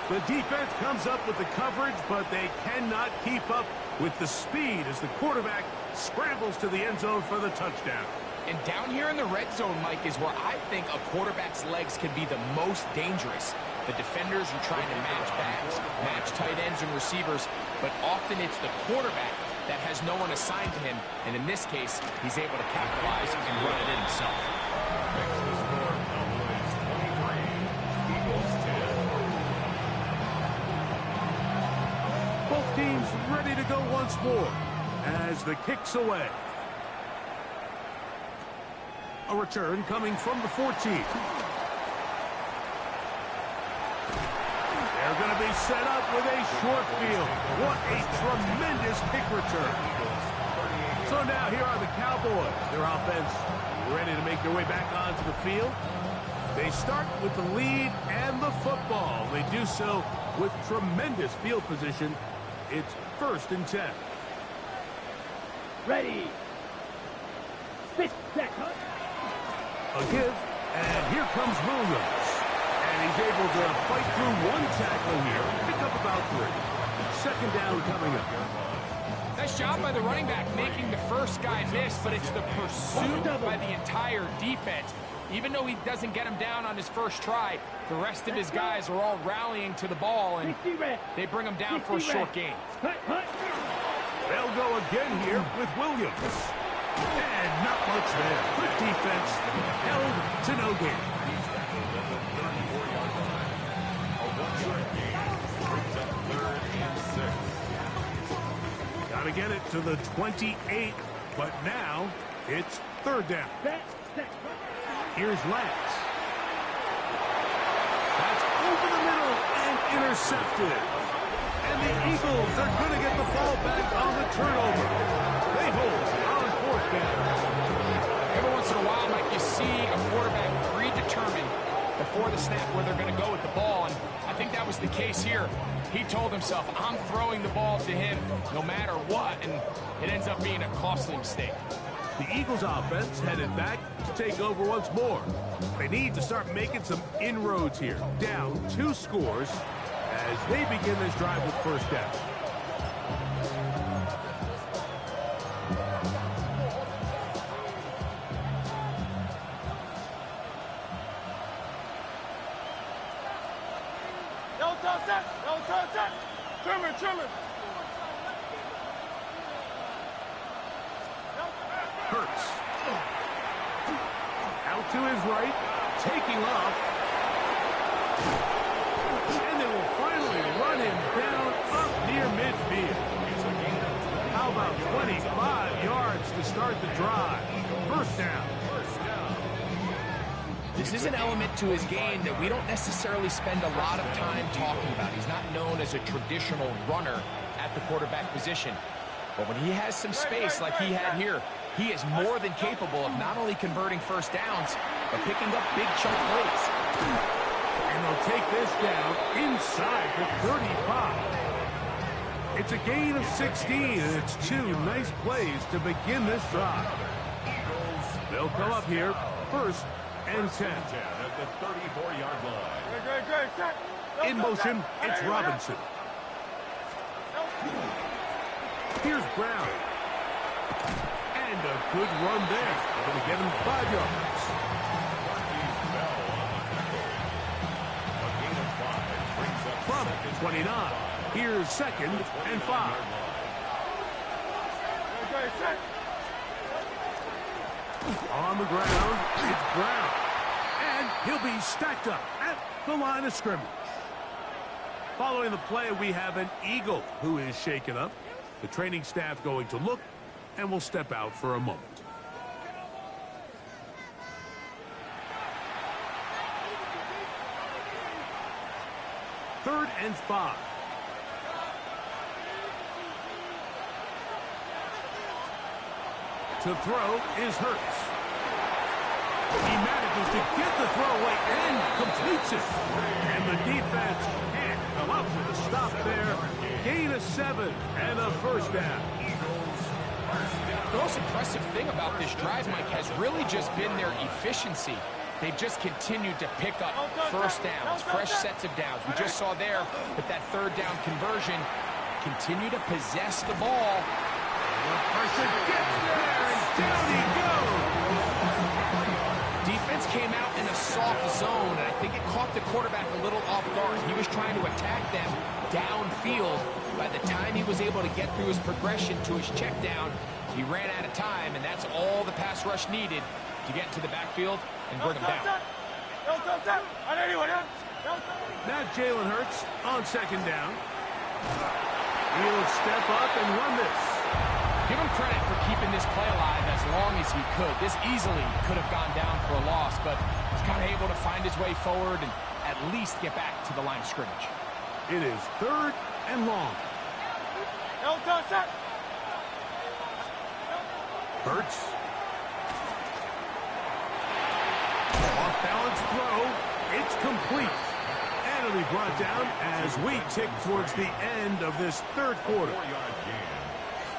The defense comes up with the coverage, but they cannot keep up with the speed as the quarterback scrambles to the end zone for the touchdown. And down here in the red zone, Mike, is where I think a quarterback's legs can be the most dangerous. The defenders are trying to match backs, match tight ends and receivers, but often it's the quarterback that has no one assigned to him, and in this case, he's able to capitalize and run it in himself. Makes the score, Cowboys 23, Eagles 10. Both teams ready to go once more as the kick's away. A return coming from the 14. They're going to be set up with a short field. What a tremendous kick return. So now here are the Cowboys. Their offense ready to make their way back onto the field. They start with the lead and the football. They do so with tremendous field position. It's 1st and 10. Ready. Spit that. A give, and here comes Williams. And he's able to fight through one tackle here, pick up about 3. 2nd down coming up. Nice job by the running back making the first guy miss, but it's the pursuit by the entire defense. Even though he doesn't get him down on his first try, the rest of his guys are all rallying to the ball, and they bring him down for a short gain. They'll go again here with Williams. And not much there. Quick defense, held to no gain. Got to get it to the 28, but now it's 3rd down. Here's Lance. That's over the middle and intercepted. And the Eagles are going to get the ball back on the turnover. They hold on 4th down. Every once in a while, Mike, you see a quarterback predetermined before the snap where they're going to go with the ball, and I think that was the case here. He told himself, I'm throwing the ball to him no matter what, and it ends up being a costly mistake. The Eagles offense headed back to take over once more. They need to start making some inroads here. Down 2 scores as they begin this drive with 1st down. Hurts. Out to his right, taking off. And they will finally run him down up near midfield. How about 25 yards to start the drive? 1st down. This is an element to his game that we don't necessarily spend a lot of time talking about. He's not known as a traditional runner at the quarterback position. But when he has some space like he had here, he is more than capable of not only converting 1st downs, but picking up big chunk plays. And they'll take this down inside the 35. It's a gain of 16, and it's 2 nice plays to begin this drive. They'll come up here 1st and 10. At the 34-yard line. In motion, it's Robinson. Here's Brown. And a good run there. Going to get him 5 yards. From 29, here's 2nd and 5. On the ground, it's Brown. And he'll be stacked up at the line of scrimmage. Following the play, we have an Eagle who is shaken up. The training staff going to look, and will step out for a moment. Third and 5. To throw is Hurts. He manages to get the throw away and completes it. And the defense can't come up with a stop there. Gain of 7 and a 1st down. The most impressive thing about this drive, Mike, has really just been their efficiency. They've just continued to pick up 1st downs, fresh sets of downs. We just saw there with that 3rd down conversion, continue to possess the ball. The person gets there, and down he goes. Defense came out in a soft zone, and I think it caught the quarterback a little off guard. He was trying to attack them downfield. By the time he was able to get through his progression to his check down, he ran out of time, and that's all the pass rush needed to get into the backfield and bring him down. Now Jalen Hurts on second down. He'll step up and run this. Give him credit for keeping this play alive as long as he could. This easily could have gone down for a loss, but he's kind of able to find his way forward and at least get back to the line of scrimmage. It is 3rd and long. Hurts. Off-balance throw. It's complete. And it'll be brought down as we tick towards the end of this 3rd quarter. 4-yard gain.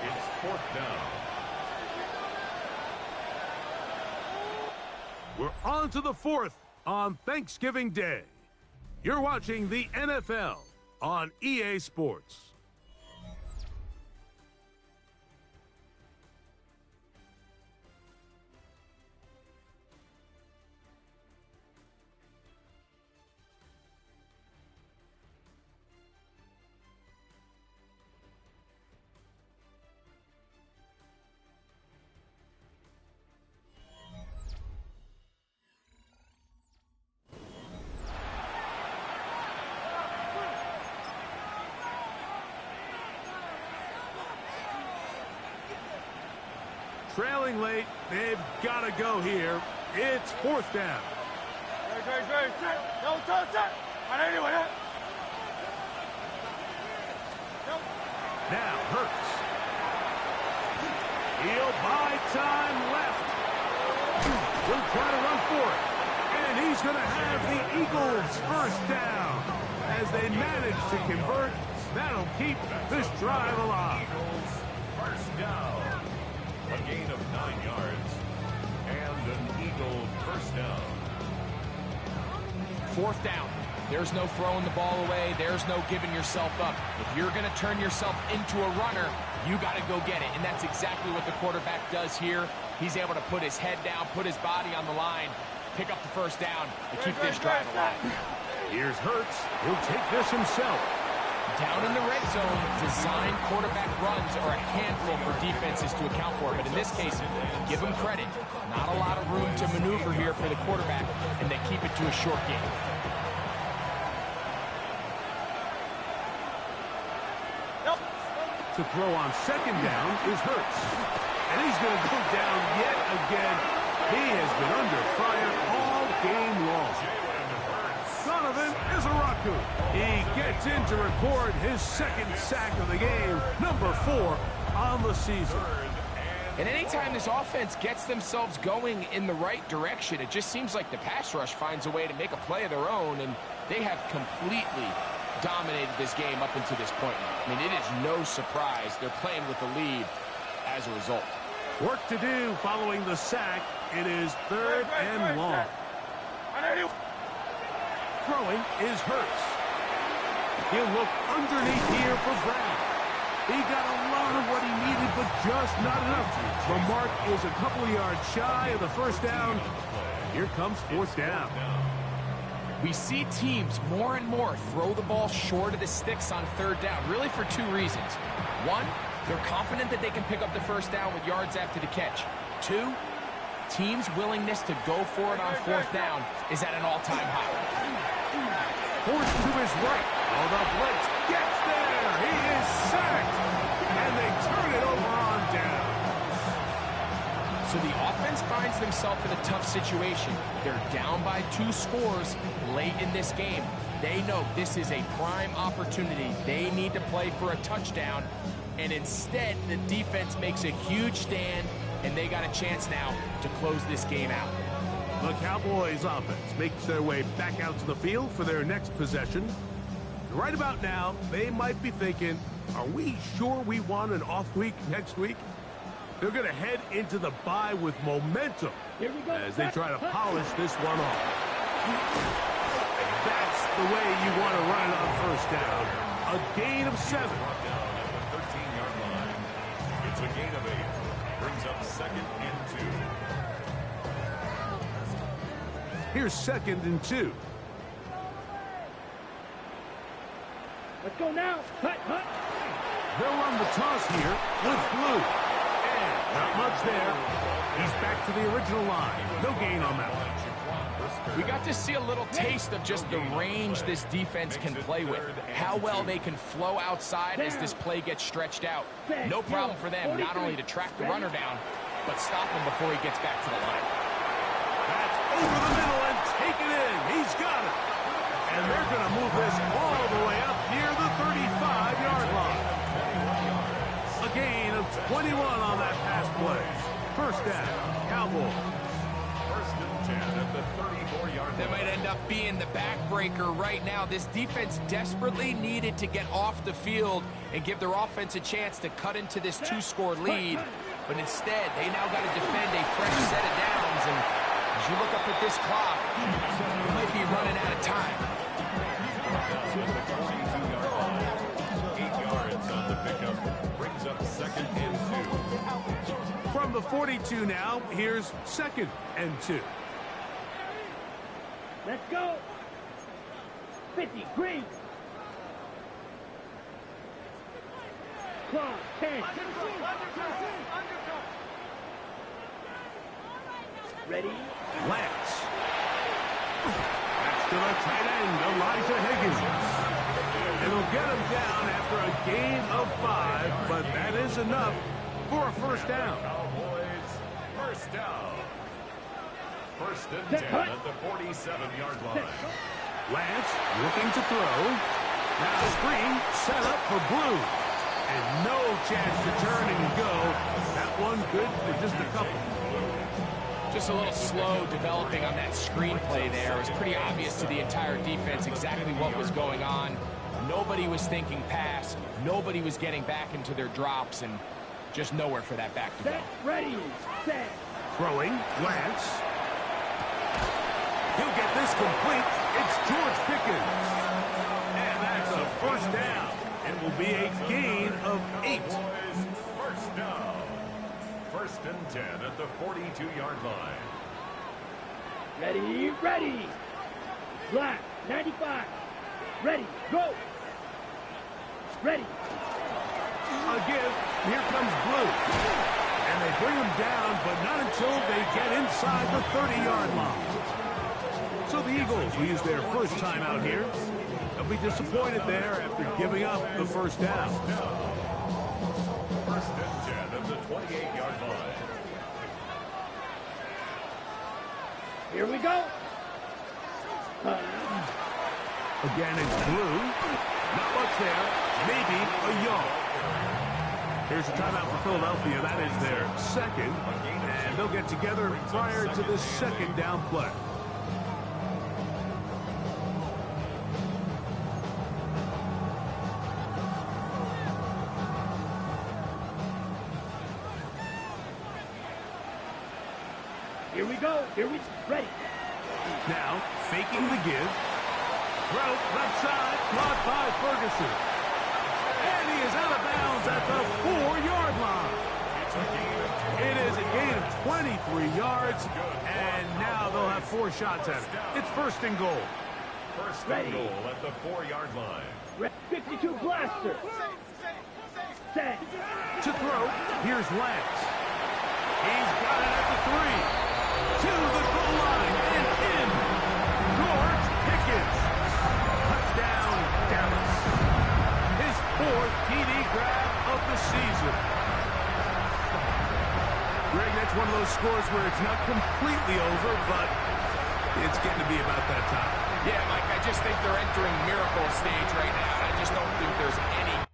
It's 4th down. We're on to the 4th on Thanksgiving Day. You're watching the NFL on EA Sports. Trailing late, they've got to go here. It's 4th down. Now Hurts. He'll buy time left. He'll try to run for it. And he's going to have the Eagles first down. As they manage to convert, that'll keep this drive alive. First down. A gain of 9 yards. And an Eagle first down. 4th down. There's no throwing the ball away. There's no giving yourself up. If you're going to turn yourself into a runner, you got to go get it. And that's exactly what the quarterback does here. He's able to put his head down, put his body on the line, pick up the first down, and keep this drive alive. Here's Hurts. He'll take this himself. Down in the red zone, design quarterback runs are a handful for defenses to account for. But in this case, give them credit. Not a lot of room to maneuver here for the quarterback, and they keep it to a short game. To throw on second down is Hurts. And he's going to go down yet again. He has been under fire all game long. Donovan is a Raku. He gets in to record his 2nd sack of the game, number 4 on the season. And anytime this offense gets themselves going in the right direction, it just seems like the pass rush finds a way to make a play of their own, and they have completely dominated this game up until this point. I mean, it is no surprise they're playing with the lead as a result. Work to do following the sack. It is 3rd and long. Throwing is Hurts. He'll look underneath here for Brown. He got a lot of what he needed, but just not enough. The mark is a couple of yards shy of the first down. Here comes 4th down. We see teams more and more throw the ball short of the sticks on 3rd down, really for 2 reasons. 1, they're confident that they can pick up the first down with yards after the catch. 2, teams' willingness to go for it on 4th down is at an all-time high. Forced to his right. Oh, the blitz gets there. He is sacked. And they turn it over on down. So the offense finds themselves in a tough situation. They're down by 2 scores late in this game. They know this is a prime opportunity. They need to play for a touchdown. And instead, the defense makes a huge stand, and they got a chance now to close this game out. The Cowboys offense makes their way back out to the field for their next possession. Right about now, they might be thinking, are we sure we want an off week next week? They're going to head into the bye with momentum as they try to polish this one off. That's the way you want to run it on first down. A gain of 7. Down at the 13-yard line. It's a gain of 8. Brings up 2nd and 2. Here's 2nd and 2. Let's go now. Hut, hut. They'll run the toss here with Blue. And not much there. He's back to the original line. No gain on that one. We got to see a little taste of just the range this defense can play with. How well they can flow outside as this play gets stretched out. No problem for them not only to track the runner down, but stop him before he gets back to the line. That's over the middle and take it in. He's got it. And they're going to move this all the way up near the 35-yard line. A gain of 21 on that pass play. First down, Cowboys. 1st and 10 at the 34-yard line. That might end up being the backbreaker right now. This defense desperately needed to get off the field and give their offense a chance to cut into this 2-score lead. But instead, they now got to defend a fresh set of downs. And as you look up at this clock, you might be running out of time. 8 yards on the pickup. Brings up 2nd and 2. From the 42 now, here's 2nd and 2. Let's go. 50, green. Clock, 10. Ready? Lance. That's to the tight end, Elijah Higgins. It'll get him down after a gain of 5, but that is enough for a first down. Cowboys, first down. 1st and 10 at the 47-yard line. Lance looking to throw. Now screen set up for Blue. And no chance to turn and go. That one good for just a couple. Just a little slow developing on that screenplay there. It was pretty obvious to the entire defense exactly what was going on. Nobody was thinking pass. Nobody was getting back into their drops, and just nowhere for that back to go. Set, ready, set. Throwing, Lance. He'll get this complete. It's George Pickens. And that's a first down. It will be a gain of 8. Cowboys, first down. 1st and 10 at the 42-yard line. Ready, ready. Black, 95. Ready, go. Ready. A give. Here comes Blue. And they bring him down, but not until they get inside the 30-yard line. So the Eagles will use their first time out here. They'll be disappointed there after giving up the first down. 1st and 10 at the 28-yard line. Here we go. Again, it's Blue. Not much there. Maybe a yard. Here's a timeout for Philadelphia. That is their second. And they'll get together prior to the second down play. Here we go. Here we ready. Now, faking the give. Throw, left side, caught by Ferguson. And he is out of bounds at the 4-yard line. It is a gain of 23 yards, and now they'll have 4 shots at it. It's 1st and goal. 1st and goal at the 4-yard line. 52 blaster. Set. To throw, here's Lance. He's got it at the 3. To the goal line and in. George Pickens. Touchdown, Dallas. His 4th TD grab of the season. Greg, that's one of those scores where it's not completely over, but it's getting to be about that time. Yeah, Mike, I just think they're entering miracle stage right now. I just don't think there's any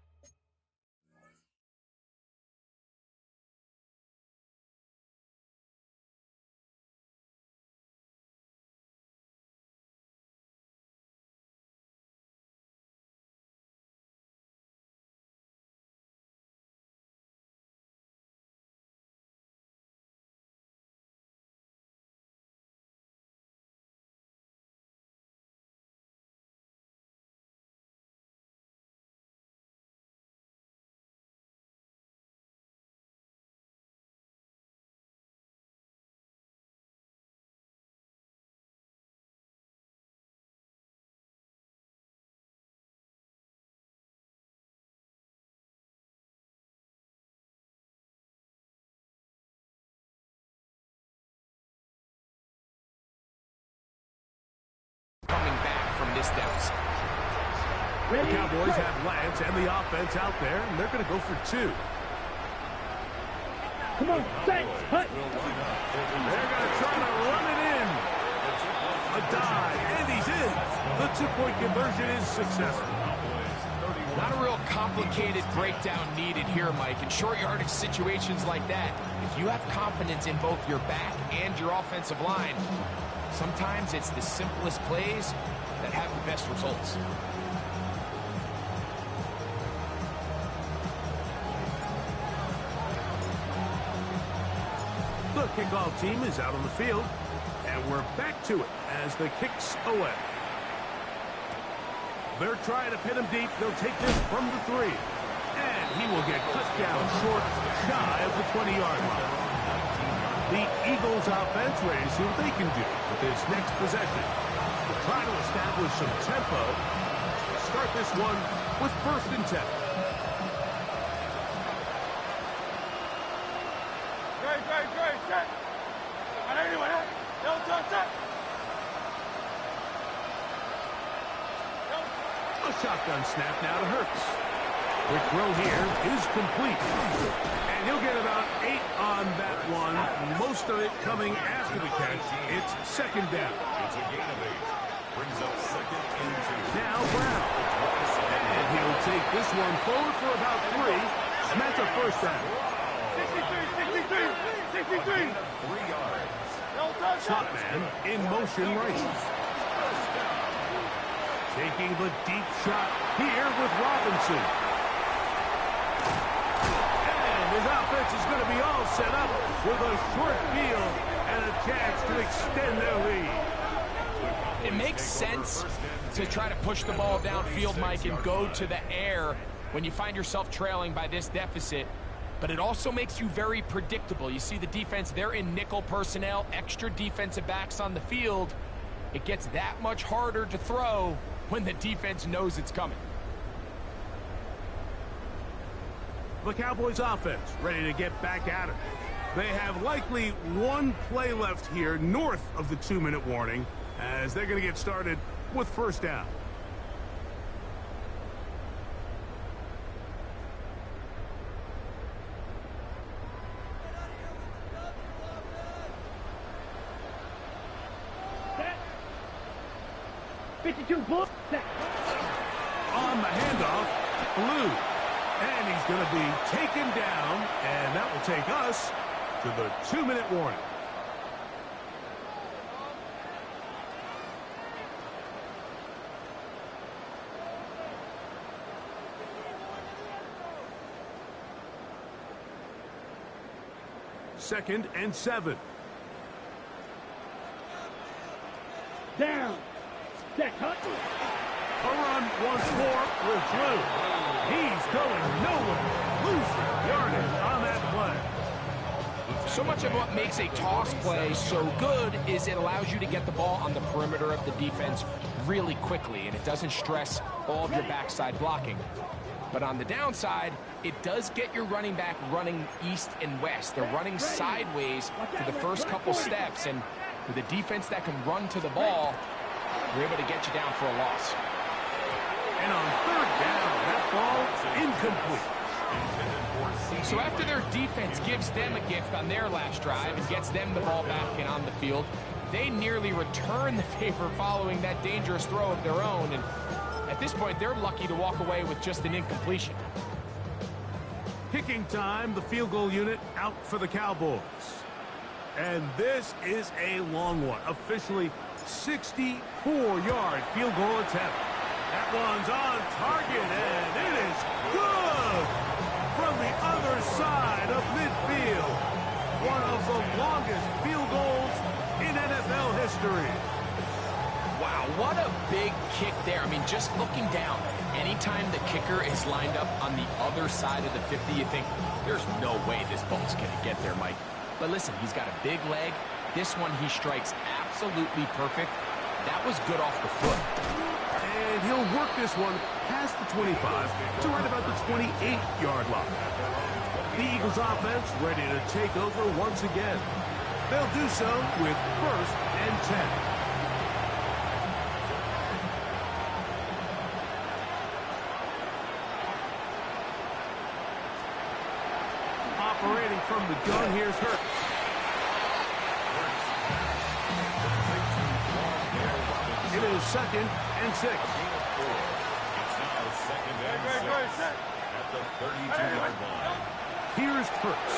this deficit. The Cowboys have Lance and the offense out there, and they're going to go for 2. Come on, set, hut. They're going to try to run it in. A dive, and he's in. The 2-point conversion is successful. Not a real complicated breakdown needed here, Mike. In short yardage situations like that, if you have confidence in both your back and your offensive line, sometimes it's the simplest plays that have the best results. The kickoff team is out on the field, and we're back to it as the kicks away. They're trying to pin him deep. They'll take this from the 3. And he will get cut down short, shy of the 20-yard line. The Eagles offense ready to see what they can do with this next possession. They'll try to establish some tempo. They'll start this one with 1st and 10. A shotgun snap now to Hurts. Quick throw here is complete. And he'll get about 8 on that one. Most of it coming after the catch. It's 2nd down. It's a gain of 8. Brings up 2nd and 2. Now Brown. And he'll take this one forward for about 3. And that's a 1st down. 63. 3 yards. Slot man in motion right. Taking the deep shot here with Robinson. And his offense is going to be all set up with a short field and a chance to extend their lead. It makes sense to try to push the ball downfield, Mike, and go to the air when you find yourself trailing by this deficit. But it also makes you very predictable. You see the defense, they're in nickel personnel, extra defensive backs on the field. It gets that much harder to throw when the defense knows it's coming. The Cowboys offense ready to get back at it. They have likely 1 play left here north of the 2-minute warning as they're going to get started with 1st down. Set. 52, blue. Set. On the handoff, Blue. And he's going to be taken down, and that will take us to the 2-minute warning. Second and 7. Down. Set, hut. A run once more with Drew. He's going nowhere. Losing yardage on that play. So much of what makes a toss play so good is it allows you to get the ball on the perimeter of the defense really quickly, and it doesn't stress all of your backside blocking. But on the downside, it does get your running back running east and west. They're running sideways for the first couple steps, and with a defense that can run to the ball, we're able to get you down for a loss. And on 3rd down, that ball incomplete. So after their defense gives them a gift on their last drive and gets them the ball back and on the field, they nearly return the favor following that dangerous throw of their own. And at this point, they're lucky to walk away with just an incompletion. Kicking time, the field goal unit out for the Cowboys. And this is a long one. Officially 64-yard field goal attempt. That one's on target, and it is good from the other side of midfield. One of the longest field goals in NFL history. Wow, what a big kick there. I mean, just looking down, anytime the kicker is lined up on the other side of the 50, you think, there's no way this ball's going to get there, Mike. But listen, he's got a big leg. This one he strikes absolutely perfect. That was good off the foot. And he'll work this one past the 25 to right about the 28-yard line. The Eagles offense ready to take over once again. They'll do so with 1st and 10. Operating from the gun, here's Hurts. It is 2nd and 6. It's now 2nd and 6 at the 32-yard line. Here's Hurts.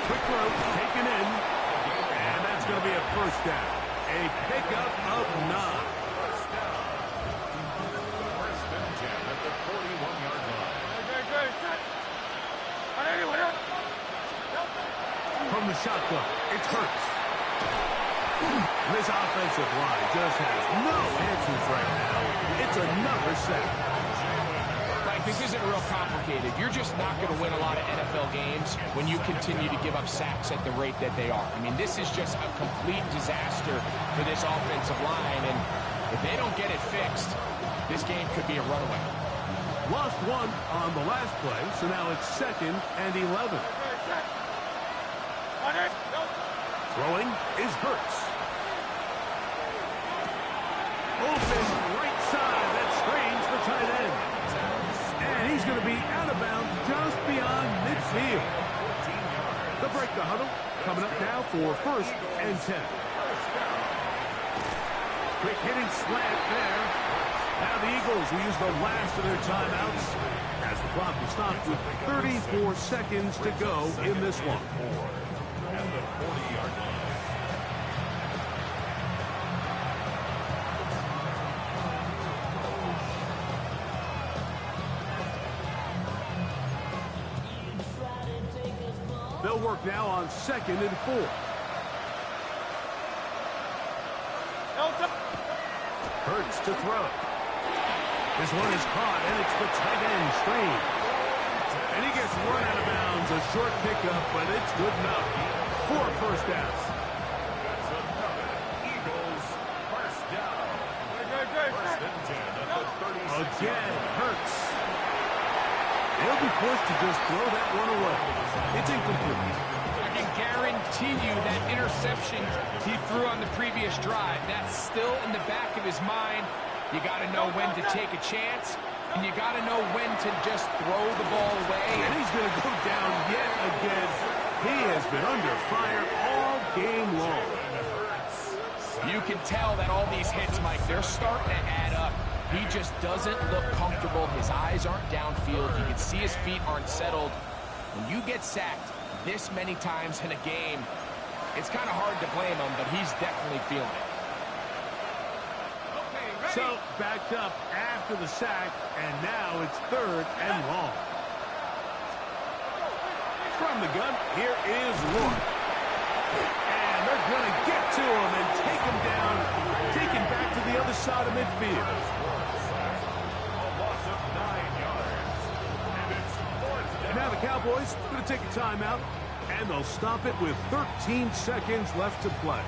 Quick throw, taken in, and that's going to be a first down. A pickup of 9. First and 10 at the 41-yard line. From the shotgun, it's Hurts. This offensive line just has no answers right now. It's another sack. Like, this isn't real complicated. You're just not going to win a lot of NFL games when you continue to give up sacks at the rate that they are. I mean, this is just a complete disaster for this offensive line, and if they don't get it fixed, this game could be a runaway. Lost 1 on the last play, so now it's 2nd and 11. Throwing is Hurts. Open right side. That screens the tight end. And he's going to be out of bounds just beyond midfield. They'll break the huddle. Coming up now for 1st and 10. Quick hitting slant there. Now the Eagles will use the last of their timeouts as the clock is stopped with 34 seconds to go in this one. At the 40-yard line. They'll work now on 2nd and 4. Hurts to throw. This one is caught, and it's the tight end screen. And he gets run out of bounds. A short pickup, but it's good enough for a first down. That's another Eagles first down. First and 10 at the 36. Again, Hurts. They'll be forced to just throw that one away. It's incomplete. I can guarantee you that interception he threw on the previous drive, that's still in the back of his mind. You got to know when to take a chance, and you got to know when to just throw the ball away. And he's going to go down yet again. He has been under fire all game long. You can tell that all these hits, Mike, they're starting to add up. He just doesn't look comfortable. His eyes aren't downfield. You can see his feet aren't settled. When you get sacked this many times in a game, it's kind of hard to blame him, but he's definitely feeling it. So, backed up after the sack, and now it's 3rd and long. From the gun, here is Roy. And they're going to get to him and take him down, take him back to the other side of midfield. A loss of 9 yards. And it's 4th down. Now the Cowboys are going to take a timeout, and they'll stop it with 13 seconds left to play.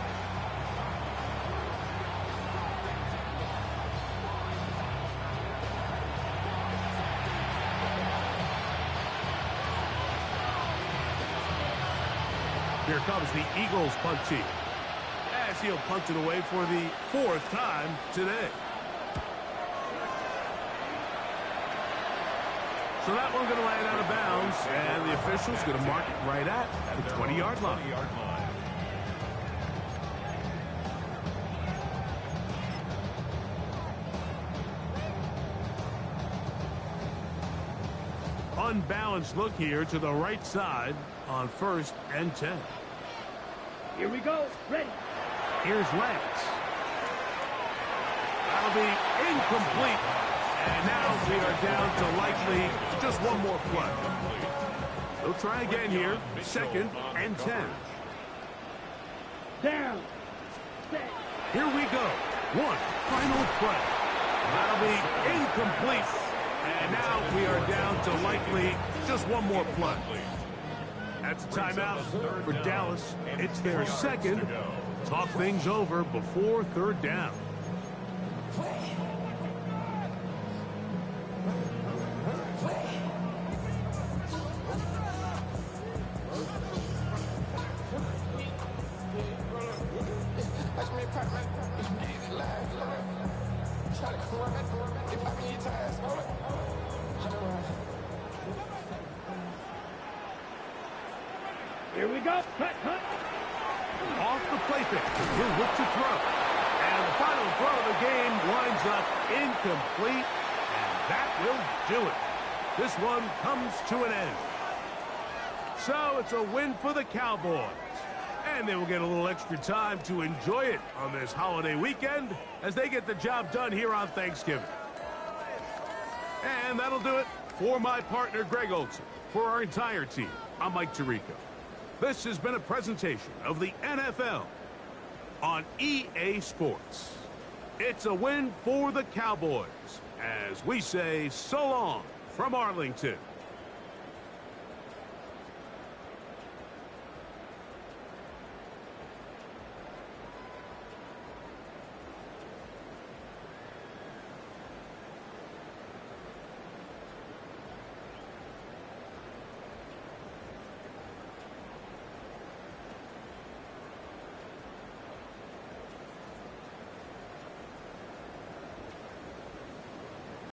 Here comes the Eagles punt team, as he'll punt it away for the 4th time today. So that one's going to land out of bounds, and the official's going to mark it right at the 20-yard line. Unbalanced look here to the right side on 1st and 10. Here we go. Ready. Here's Lance. That'll be incomplete. And now we are down to likely just one more play. They'll try again here. 2nd and 10. Down. Set. Here we go. One final play. That'll be incomplete. And now we are down to likely just one more play. That's a timeout for Dallas. It's their 2nd. Talk things over before 3rd down. Here we go. Cut, cut. Off the play fake. He'll look to throw. And the final throw of the game winds up incomplete. And that will do it. This one comes to an end. So it's a win for the Cowboys. And they will get a little extra time to enjoy it on this holiday weekend as they get the job done here on Thanksgiving. And that'll do it for my partner, Greg Olson. For our entire team, I'm Mike Tirico. This has been a presentation of the NFL on EA Sports. It's a win for the Cowboys as we say so long from Arlington.